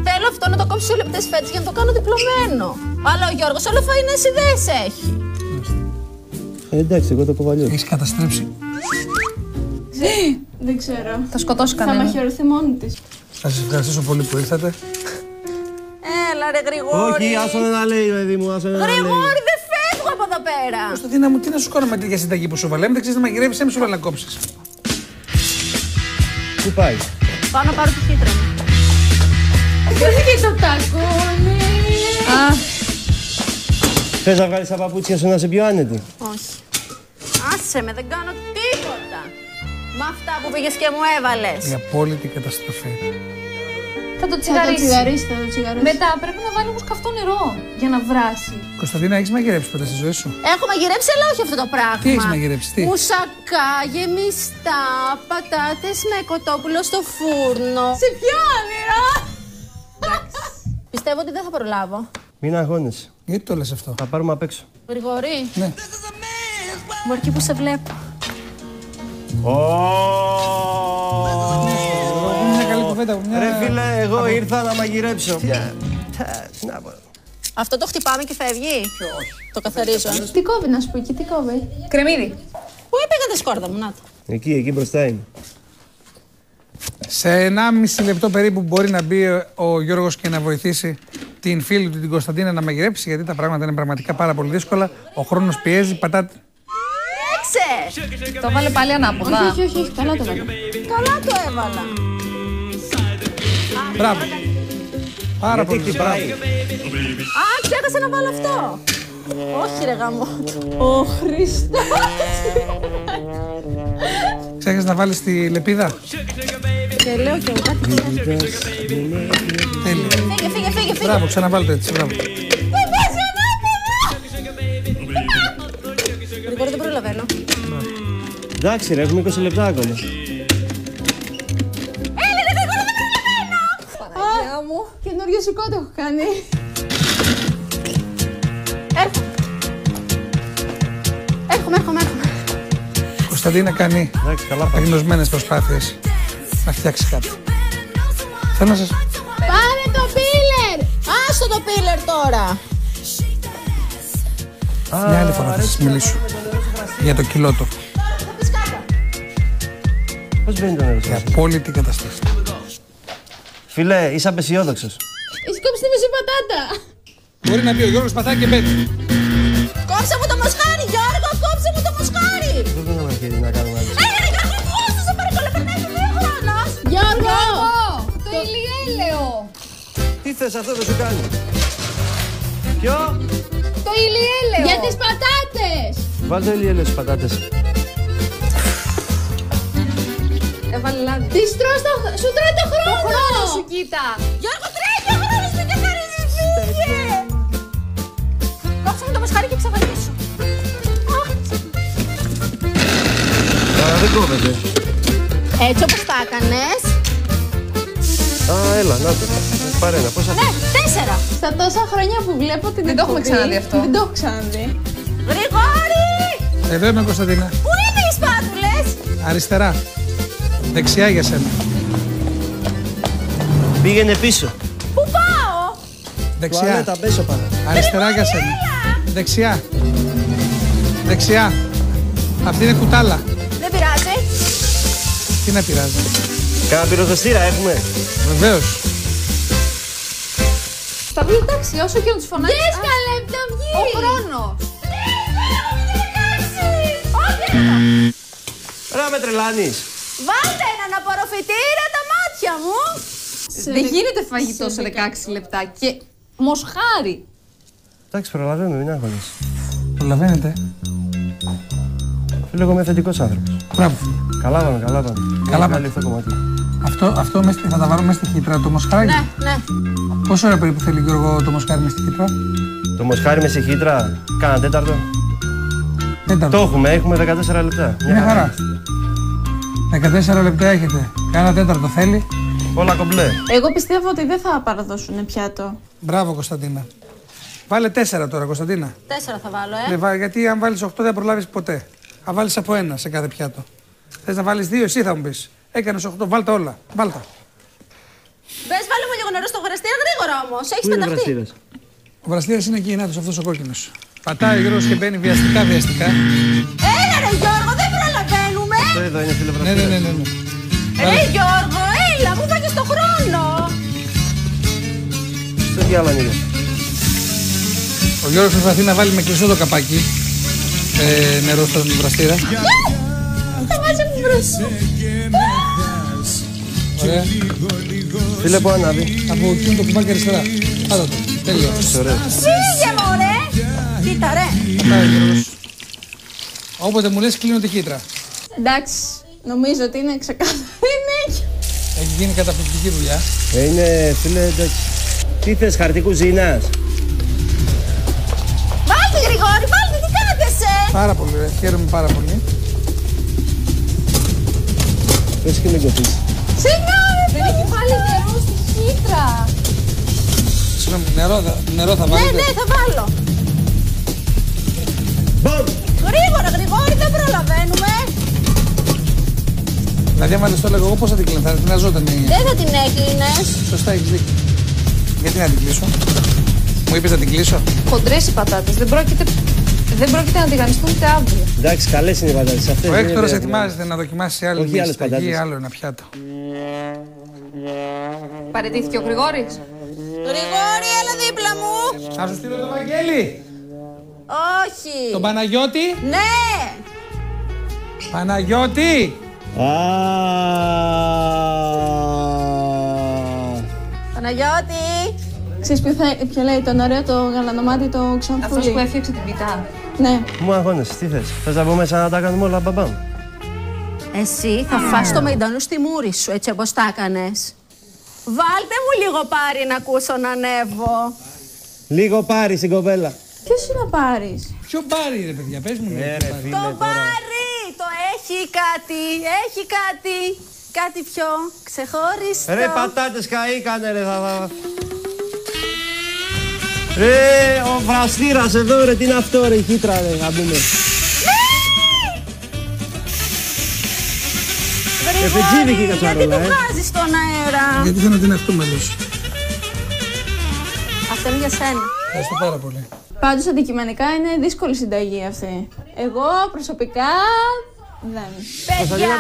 Θέλω αυτό να το κόψω σε λεπτές φέτες για να το κάνω διπλωμένο. Αλλά ο Γιώργος όλο φαϊνές ιδέες έχει. Εντάξει, εγώ το κοβαλιώ. Έχεις καταστρέψει. Δεν ξέρω. Θα σκοτώσει Θα κανένα. μαχαιρωθεί μόνη της. Θα σας ευχαριστήσω πολύ που ήρθατε. Έλα ρε Γρηγόρη. Όχι, άσο να λέει, παιδί μου, άσο να λέει. Γρηγόρη, δεν φεύγω από εδώ πέρα. Κωνσταντίνα μου, τι να σου κάνω με τέτοια συνταγή που σου βάλε? Δεν ξέρεις να μαγειρεύεις, έμεσα όλα να κόψεις. Πού πάει? Πάω να πάρω τη χύτρα μου. Δεν και το τακούνι. Θες να βγάλεις τα παπούτσια σου να είσαι πιο άνετη? Όχι. Άσε με, δεν κάνω τίποτα. Με αυτά που πήγες και μου έβαλες. Η απόλυτη καταστροφή. Θα το τσιγαρίσει. Μετά πρέπει να βάλει όμως καυτό νερό για να βράσει. Κωνσταντίνα, έχεις μαγειρέψει ποτέ στη ζωή σου? Έχω μαγειρέψει, αλλά όχι αυτό το πράγμα. Τι έχεις μαγειρέψει, τι? Μουσακά, γεμιστά, πατάτες με κοτόπουλο στο φούρνο. Σε ποιο όνειρο! Πιστεύω ότι δεν θα προλάβω. Μην αγχώνεσαι. Γιατί το λες αυτό? Θα πάρουμε απ' έξω. Γρηγόρη, Ναι. μπορεί που σε βλέπω. Μια καλή κουβέντα. Ρε φίλε, εγώ ήρθα να μαγειρέψω. Αυτό το χτυπάμε και φεύγει. Το καθαρίζω. Τι κόβει να σου πω εκεί, τι κόβει? Κρεμμύδι. Πού έπαιγαν τα σκόρδα μου, να το. Εκεί μπροστά είναι. Σε 1,5 λεπτό περίπου μπορεί να μπει ο Γιώργος και να βοηθήσει την φίλη του την Κωνσταντίνα να μαγειρέψει, γιατί τα πράγματα είναι πραγματικά πάρα πολύ δύσκολα. Ο χρόνος πιέζει, πατάτε. Έξε! Το βάλε πάλι ανάποδα. Όχι, καλά το έβαλα. Καλά το έβαλα. Μπράβο. Πάρα πολύ. Χτυπάει. Α, ξέχασα να βάλω αυτό. Όχι ρε γαμό. Ο Χριστός. Ξέχασες να βάλεις τη λεπίδα. Και λέω και εγώ κάτι ξέχασα. Τέλειο. Φύγε. Μπράβο, ξαναβάλτε έτσι. Μπράβο. Δεν βάζει ανάποδα. Γρηγόρη, δεν προλαβαίνω. Εντάξει ρε, έχουμε 20 λεπτά ακόμα. Έλα ρε Γρηγόρη, δεν προλαβαίνω. Παναγιά μου. Καινούριο σηκώτη έχω κάνει. Έρχομαι. Κωνσταντίνα κάνει αγνωσμένες προσπάθειες να φτιάξει κάτι. Θέλω να σας... Πάρε το πίλερ! Άστο το πίλερ τώρα! Μια άλλη φορά θα σας μιλήσω για το κιλό του. Πώς μπαίνει το νερό? Η απόλυτη καταστροφή. Φίλε, είσαι απεσιόδοξος. Έχει κόψει τη μισή πατάτα! Μπορεί να μπει ο Γιώργος πατάει και μπαίνει. Κόψε μου το μοσχάρι, Γιώργο! Κόψε μου το μοσχάρι! Δεν είναι μαχαίρι να κάνουμε άλλο. Έλα ρε Γιώργο, κόψε, σε παρακαλώ, περνάει το δύο χρόνος! Γιώργο! Το ηλιέλαιο. Τι θες αυτό να σου κάνει? Ποιο? Το ηλιέλαιο. Για τις πατάτες! Βάλτε το ηλιέλαιο στις πατάτες. Έβαλε λάδι. Σου τρώει το χρόνο! Το χρόνο σου κοίτα. Γιώργο, τρέχει ο χρόνος, μην καθαρίζεις, φύγε! Κόψε μου το μοσχάρι και ξαφανίσου. Α, δεν κόβεται. Έτσι όπως τα έκανες. Α, έλα, να το. Πάρε ένα, πόσα Ναι, 4. Στα τόσα χρόνια που βλέπω την Δεν το έχουμε ξαναδεί αυτό. Δεν το έχω ξαναδεί. Γρηγόρη! Εδώ είμαι, Κωνσταντίνα. Πού είναι οι σπάτουλες? Αριστερά. Δεξιά για σένα. Πήγαινε πίσω. Πού πάω? Δεξιά. Τουαλέτα, πέσω πάνω. Αριστερά για σένα. Δεξιά. Δεξιά. Αυτή είναι κουτάλα. Δεν πειράζει. Τι να πειράζει. Κάνα πυροσβεστήρα έχουμε. Βεβαίως. Θα βγει εντάξει, όσο και να τους φωνάξεις. Δες καλέ, θα βγει. Ο χρόνος. Ρε, με τρελάνεις. Βάλτε έναν απορροφητήρα τα μάτια μου. Δεν γίνεται φαγητό σε 16 λεπτά και μοσχάρι. Εντάξει, προλαβαίνουμε, μην αγχώνεσαι. Προλαβαίνετε. Φίλε, εγώ είμαι θετικός άνθρωπος. Μπράβο. Καλά πάμε. Καλά πάμε. Αυτό κομμάτι. Αυτό θα τα βάλουμε στη χύτρα, το μοσχάρι. Ναι. Πόσο ώρα περίπου θέλει, Γιώργο, το μοσχάρι μες στη χύτρα? Το μοσχάρι με σε χύτρα, κάνα τέταρτο. Το έχουμε 14 λεπτά. Μια χαρά. 14 λεπτά έχετε. Κάνα τέταρτο θέλει. Όλα κομπλέ. Εγώ πιστεύω ότι δεν θα παραδώσουν πιάτο. Μπράβο, Κωνσταντίνα. Βάλε 4 τώρα, Κωνσταντίνα. 4 θα βάλω, Ναι, γιατί αν βάλεις 8 δεν προλάβεις ποτέ. Θα βάλεις από 1 σε κάθε πιάτο. Θες να βάλεις 2, εσύ θα μου πεις. Έκανες 8, βάλτε όλα. Βάλτα. Μπες, βάλε μου λίγο νερό στο βραστήρα, γρήγορα όμως. Έχεις πεταχτεί. Ο βραστήρας είναι εκεί, νάτος, αυτός ο κόκκινος. Πατάει ο Γιώργος και μπαίνει βιαστικά. Έλα ρε Γιώργο, δεν προλαβαίνουμε. Αυτό εδώ είναι φίλε βραστήρας. Ναι. Ρε Γιώργο, έλα, μου φάγες το χρόνο. Στο διάλο ανοίγε. Ο Γιώργος προσπαθεί να βάλει με κλειστό το καπάκι νερό στον βραστήρα. Θα βάζει μου μπροστά. Ωραία. Φίλε, πού ανάβει? Από εκείνο το κουμπάκι αριστερά. Άρα το. Τέλειο. Φύγε μωρέ. Κοίτα ρε. Πάει ο Γιώργος. Όποτε μου λες κλείνω τη χύτρα. Εντάξει, νομίζω ότι είναι ξεκάθαρο. Έχει γίνει καταπληκτική δουλειά. Είναι φίλε, εντάξει. Τι θες, χαρτί κουζίνας? Βάλτε Γρηγόρη, βάλτε, τι κάθεσαι. Πάρα πολύ, χαίρομαι πάρα πολύ. Πες και μην κοπείς. Συγγνώμη, δεν έχει βάλει νερό στη χύτρα. Συγγνώμη, νερό θα βάλετε? Ναι, θα βάλω. Μπαμ! Γρήγορα, Γρηγόρη, δεν προλαβαίνουμε. Δηλαδή, άμα το έλεγα εγώ, πώς θα την κλείνω, θα την αζόταν. Δεν θα την έκλεινες. Σωστά, έχεις δίκιο. Γιατί να την κλείσω? Μου είπες να την κλείσω? Χοντρές οι πατάτες. Δεν πρόκειται να τηγανιστούν ούτε αύριο. Εντάξει, καλές είναι οι πατάτες αυτές. Ο Έκτορας ετοιμάζεται να δοκιμάσει άλλη Όχι μια άλλες συνταγή, πατάτες. άλλο ένα πιάτο. Παραιτήθηκε ο Γρηγόρης. Γρηγόρη, έλα δίπλα μου. Θα σου στείλω το Βαγγέλη. Όχι. Τον Παναγιώτη. Ναι. Παναγιώτη. Παναγιώτη. Ξέρεις ποιο λέει τον ωραίο το γαλανομάτι το Ξανθούλη? Αυτός που έφτιαξε την πιτά. Ναι. Μου αγώνεσαι, τι θες? Θες να μπούμε σαν να τα κάνουμε όλα μπαμπάμ? Εσύ θα φας το μεϊντανού στη μούρη σου, έτσι όπως τα έκανες. Βάλτε μου λίγο Πάρη να ακούσω να ανέβω. Λίγο Πάρη στην κοπέλα. Ποιος είναι να πάρεις? Ποιο Πάρη ρε παιδιά, πες μου. Το Πάρη! Το έχει κάτι, έχει κάτι. Κάτι πιο ξεχωριστό. Ρε πατάτες καήκανε ρε Ρε ο βραστήρας εδώ ρε, τι είναι αυτό ρε, η χύτρα ρε, να μπούμε. Γρηγόρη, γιατί το βγάζεις στον αέρα? Γιατί θέλω να την αχτούμε αλλιώς. Αυτό είναι για σένα. Ευχαριστώ πάρα πολύ. Πάντως αντικειμενικά είναι δύσκολη συνταγή αυτή. Εγώ προσωπικά δεν. Παιδιά,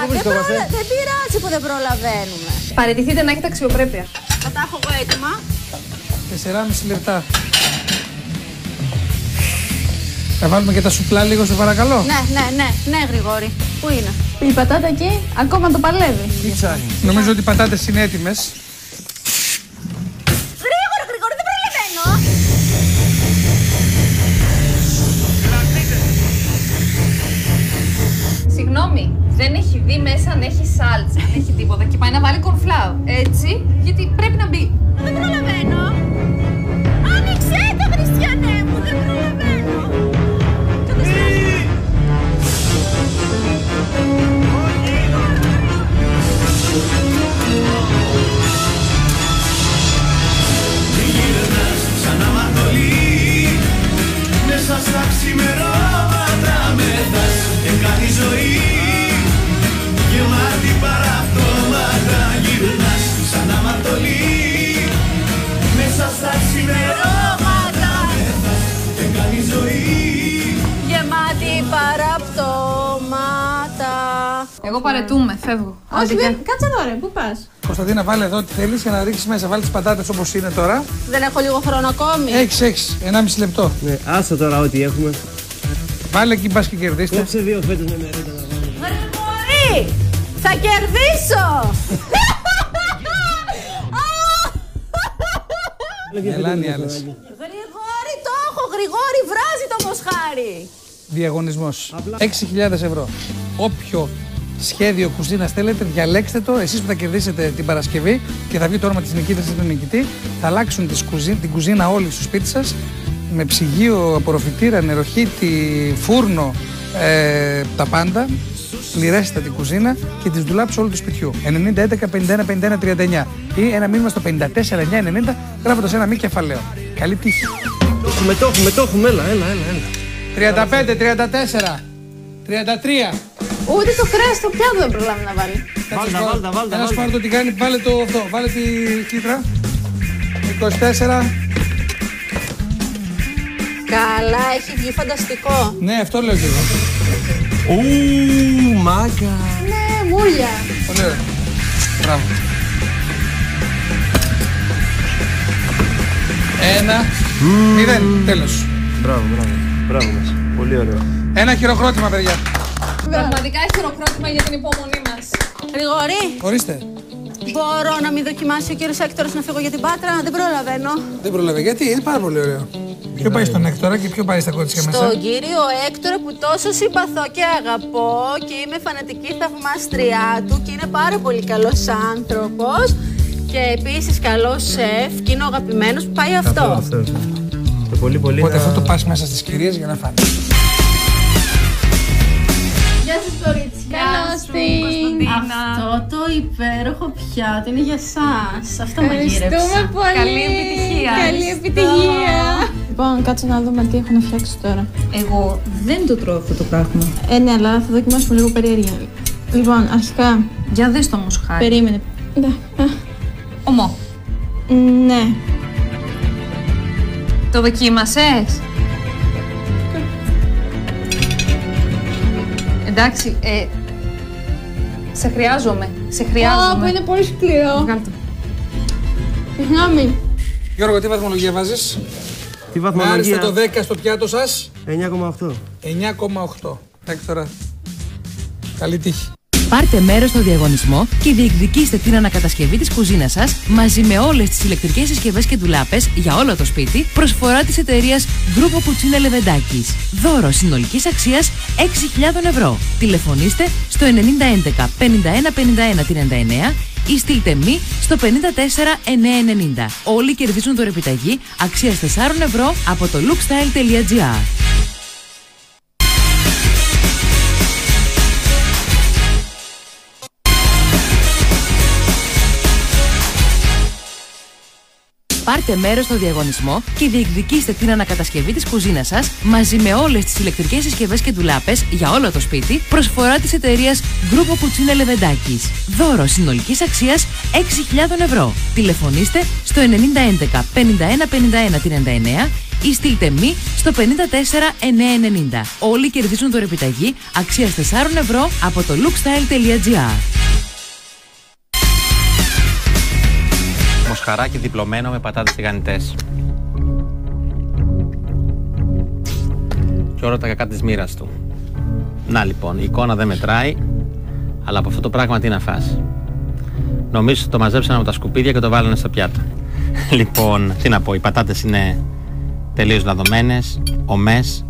δεν πειράζει που δεν προλαβαίνουμε. Παραιτηθείτε να έχετε αξιοπρέπεια. Θα τα έχω εγώ έτοιμα. 4,5 λεπτά. Θα βάλουμε και τα σουπλά λίγο, σε παρακαλώ. Ναι, Γρηγόρη. Πού είναι? Η πατάτα εκεί ακόμα το παλεύει. Τι ψάχνει? Νομίζω ότι οι πατάτες είναι έτοιμες. Γρηγόρη, δεν προλαβαίνω. Συγγνώμη, δεν έχει δει μέσα αν έχει σάλτσα, αν έχει τίποτα και πάει να βάλει κορνφλάου. Έτσι, γιατί πρέπει να μπει. Δεν προλαβαίνω. Άνοιξε το, Χριστιανέ μου, δεν προλαβαίνω. Γυρνάς σαν αμαρτωλή μέσα στα ξημερώματα μεθάς και κάνει ζωή γεμάτη παραπτώματα. Γυρνάς σαν αμαρτωλή μέσα στα ξημερώματα μεθάς και κάνει ζωή γεμάτη παραπτώματα. Εγώ παρετούμε, φεύγω. Όχι, κάτσε εδώ ρε, πού πας? Κωνσταντίνα, βάλε εδώ τι θέλεις για να ρίξεις μέσα. Βάλε τις πατάτες όπως είναι τώρα. Δεν έχω λίγο χρόνο ακόμη. Έχεις, 1,5 λεπτό. Ναι, άστο τώρα ό,τι έχουμε. Βάλε εκεί, πας και κερδίστε. Κόψε 2 φέτος με μερέτα να βάλουμε. Γρηγόρη, θα κερδίσω! Ελάνε οι άλλες. Γρηγόρη, το έχω, Γρηγόρη, βράζει το μοσχάρι. Διαγωνισμός. 6.000 ευρώ. Όποιο σχέδιο κουζίνας θέλετε, διαλέξτε το. Εσείς που θα κερδίσετε την Παρασκευή και θα βγει το όνομα της νικήτρας ή του νικητή, θα αλλάξουν την κουζίνα όλη στο σπίτι σας με ψυγείο, απορροφητήρα, νεροχύτη, φούρνο, τα πάντα. πληρέστερη κουζίνα και τις ντουλάπες όλου του σπιτιού. 90 11 51 51 39 ή ένα μήνυμα στο 54 9 90 γράφοντας ένα μη κεφαλαίο. Καλή τύχη. Το έχουμε, έλα. 35, 34, 33. Ούτε το κρέας στο πιάτο δεν προλάβει να βάλει. Βάλτε. Ένας πάρε το τι κάνει, βάλε το αυτό, βάλε τη κύτρα. 24. Καλά, έχει βγει φανταστικό. Ναι, αυτό λέω και εγώ. Μάκα. Ναι, μούλια. Πολύ ωραία. Μπράβο. 1, 0, τέλος. Μπράβο μας. Πολύ ωραίο. Ένα χειροκρότημα, παιδιά. Πραγματικά χειροκρότημα για την υπομονή μας. Γρηγόρη, Ορίστε. μπορώ να μην δοκιμάσει ο κύριος Έκτορας να φύγω για την Πάτρα? Δεν προλαβαίνω. Δεν προλαβαίνω. Γιατί είναι πάρα πολύ ωραίο. Ποιο πάει στον Έκτορα και ποιο πάει στα κορίτσια μέσα? Στον κύριο Έκτορα που τόσο συμπαθώ και αγαπώ και είμαι φανατική θαυμάστριά του και είναι πάρα πολύ καλός άνθρωπος και επίσης καλός σεφ και είναι ο αγαπημένος που πάει αυτό. Το πολύ Οπότε αυτό το πας μέσα στις κυρίες για να φάνε. Γεια σας κορίτσια. Καλώς την. Αυτό το υπέροχο πιάτο είναι για σας. Αυτό μαγείρεψα. Ευχαριστούμε πολύ. Καλή επιτυχία. Καλή επιτυχία. Λοιπόν, κάτσε να δούμε τι έχω να φτιάξει τώρα. Εγώ δεν το τρώω αυτό το πράγμα. Ναι, αλλά θα δοκιμάσουμε λίγο περίεργα. Λοιπόν, αρχικά. Για δες το μοσχάρι. Περίμενε. Ομό. Ναι. Το δοκίμασες? Εντάξει, σε χρειάζομαι. Είναι πολύ σκληρό. Βγάλ' το. Συγγνώμη. Γιώργο, τι βαθμολογία βάζεις? Τι Με βαθμολογία? άριστα το 10 στο πιάτο σας. 9,8. 9,8. Έκτορα. Καλή τύχη. Πάρτε μέρος στο διαγωνισμό και διεκδικήστε την ανακατασκευή της κουζίνας σας μαζί με όλες τις ηλεκτρικές συσκευές και ντουλάπες για όλο το σπίτι, προσφορά της εταιρείας Γκρούπο Κουτσίνε Λεβεντάκης. Δώρο συνολικής αξίας 6.000 ευρώ. Τηλεφωνήστε στο 9011 51 51 39 ή στείλτε μη στο 54 990. Όλοι κερδίζουν δωρεπιταγή αξίας 4 ευρώ από το lookstyle.gr. Πάρτε μέρος στο διαγωνισμό και διεκδικήστε την ανακατασκευή της κουζίνας σας μαζί με όλες τις ηλεκτρικές συσκευές και ντουλάπες για όλο το σπίτι, προσφορά της εταιρείας Γκρούπο Κουτσίνε Λεβεντάκης. Δώρο συνολικής αξίας 6.000 ευρώ. Τηλεφωνήστε στο 9011 51 51 39 ή στείλτε μη στο 54 990. Όλοι κερδίζουν δωρεπιταγή αξίας 4 ευρώ από το lookstyle.gr. Μοσχαράκι διπλωμένο με πατάτες τηγανιτές. Και όλα τα κακά της μοίρας του. Να λοιπόν, η εικόνα δεν μετράει, αλλά από αυτό το πράγμα τι να φας? Νομίζω ότι το μαζέψανε από τα σκουπίδια και το βάλανε στο πιάτο. Λοιπόν, τι να πω, οι πατάτες είναι τελείως λαδωμένες, ομές.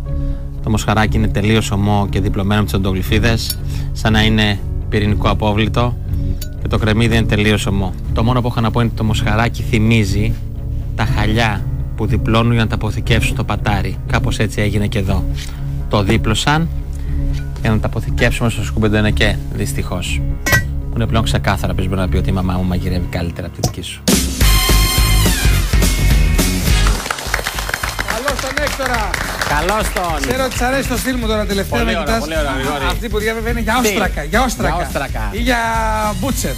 Το μοσχαράκι είναι τελείως ομό και διπλωμένο με τις οντογλυφίδες, σαν να είναι πυρηνικό απόβλητο. Και το κρεμμύδι είναι τελείως ομό. Το μόνο που έχω να πω είναι ότι το μοσχαράκι θυμίζει τα χαλιά που διπλώνουν για να τα αποθηκεύσουν στο πατάρι. Κάπως έτσι έγινε και εδώ. Το δίπλωσαν για να τα αποθηκεύσουμε στο σκουμπεντενεκέ, δυστυχώς. Που είναι πλέον ξεκάθαρα, πες μπορεί να πει ότι η μαμά μου μαγειρεύει καλύτερα από τη δική σου. Καλώς τον Έκτορα. Καλώς τον. Ξέρω ότι σ' αρέσει το στυλ μου τώρα τελευταία. Πολύ ωραία, πολύ ωραία, Γρηγόρη. Αυτή που διάβεβε είναι για όστρακα. Για όστρακα. Ή για μπούτσερ.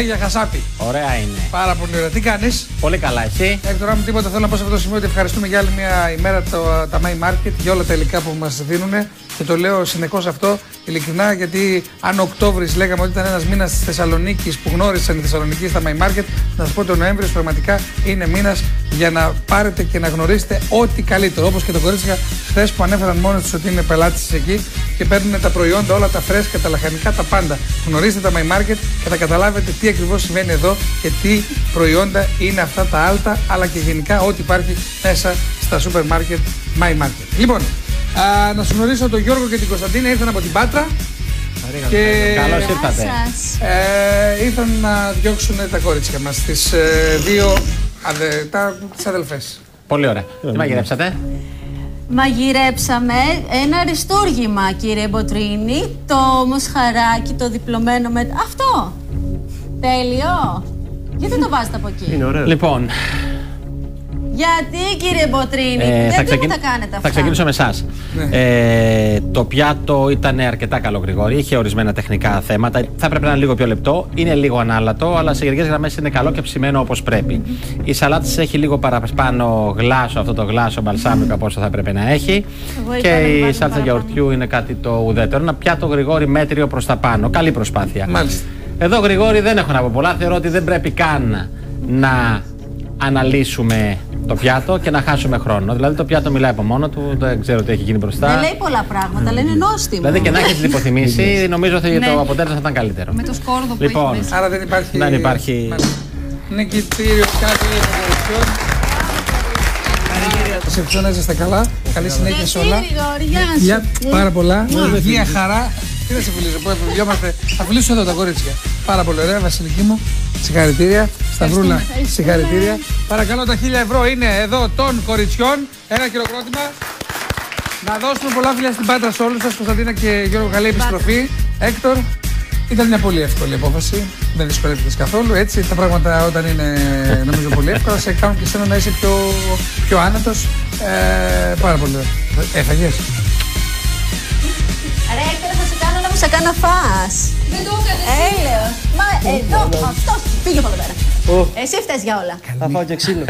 Για χασάπι. Ωραία είναι. Πάρα πολύ ωραία. Τι κάνεις? Πολύ καλά, εσύ? Έκτορα μου, τίποτα θέλω να πω σε αυτό το σημείο ότι ευχαριστούμε για άλλη μια ημέρα τα My Market για όλα τα υλικά που μας δίνουν. Και το λέω συνεχώς αυτό ειλικρινά, γιατί αν ο Οκτώβρης λέγαμε ότι ήταν ένας μήνας της Θεσσαλονίκης που γνώρισαν οι Θεσσαλονικοί στα My Market, να σας πω ότι ο Νοέμβριος πραγματικά είναι μήνας για να πάρετε και να γνωρίσετε ό,τι καλύτερο. Όπως και το κορίτσια χθες που ανέφεραν μόνοι τους ότι είναι πελάτες εκεί και παίρνουν τα προϊόντα, όλα τα φρέσκα, τα λαχανικά, τα πάντα. Γνωρίστε τα My Market και θα καταλάβετε τι ακριβώς συμβαίνει εδώ και τι προϊόντα είναι αυτά τα άλτα, αλλά και γενικά ό,τι υπάρχει μέσα στα σούπερ μάρκετ My Market. Λοιπόν, να σου γνωρίσω τον Γιώργο και την Κωνσταντίνα, ήρθαν από την Πάτρα. Και καλώς ήρθατε. Ήρθαν να διώξουν τα κορίτσια μας, τις δύο τις αδελφές. Πολύ ωραία. Τι μαγειρέψατε? Μαγειρέψαμε ένα αριστούργημα, κύριε Μποτρίνη. Το μοσχαράκι, το διπλωμένο με... Αυτό! Τέλειο! Γιατί το βάζετε από εκεί? Είναι ωραίο. Λοιπόν, γιατί, κύριε Μποτρίνη, γιατί μου τα κάνετε αυτά? Θα ξεκινήσω με εσάς. Το πιάτο ήταν αρκετά καλό, Γρηγόρη. Είχε ορισμένα τεχνικά θέματα. Θα έπρεπε να είναι λίγο πιο λεπτό. Είναι λίγο ανάλατο, αλλά σε γενικές γραμμές είναι καλό και ψημένο όπως πρέπει. Η σαλάτα της έχει λίγο παραπάνω γλάσο, αυτό το γλάσο μπαλσάμικο από όσο θα έπρεπε να έχει. Και η σάλτσα γιαουρτιού είναι κάτι το ουδέτερο. Ένα πιάτο, Γρηγόρη, μέτριο προς τα πάνω. Καλή προσπάθεια. Μάλιστα. Εδώ, Γρηγόρη, δεν έχω να πω πολλά. Θεωρώ ότι δεν πρέπει καν να αναλύσουμε το πιάτο και να χάσουμε χρόνο. Δηλαδή το πιάτο μιλάει από μόνο του, δεν ξέρω τι έχει γίνει μπροστά. Δεν λέει πολλά πράγματα, λένε νόστιμο. Δηλαδή και να έχεις υποθυμίσει, νομίζω ότι το αποτέλεσμα θα ήταν καλύτερο. Με το σκόρδο που λοιπόν, έχει μέσα. Άρα δεν υπάρχει... Δεν υπάρχει... Νικητήριο κάτι για σε ευχαριστώ να είστε καλά. Καλή συνέχεια σε όλα. Γεια σου. Πάρα πολλά. Μια χαρά. Τι να σε φιλήσω, που φιλιόμαστε. Θα φιλήσω εδώ τα κορίτσια. Πάρα πολύ ωραία, Βασιλική μου. Συγχαρητήρια. Σταυρούλα, συγχαρητήρια. Παρακαλώ, τα 1.000 ευρώ είναι εδώ των κοριτσιών. Ένα χειροκρότημα. Να δώσουμε πολλά φιλιά στην Πάτρα σε όλους σας. Κωνσταντίνα και Γιώργο, καλή επιστροφή. Έκτορ, ήταν μια πολύ εύκολη απόφαση. Δεν δυσκολεύτηκες καθόλου. Έτσι, τα πράγματα όταν είναι νομίζω πολύ εύκολα σε κάνουν και εσένα να είσαι πιο άνετος. Πάρα πολύ ωραία. Έφαγες? Ρε, Έκτορ, θα σε κάνω να μου σε κάνω φας. Δεν το έκανες. Έλεος. Μα εδώ, αυτός πήγε από εδώ πέρα. Εσύ φταίς για όλα. Θα φάω και ξύλο.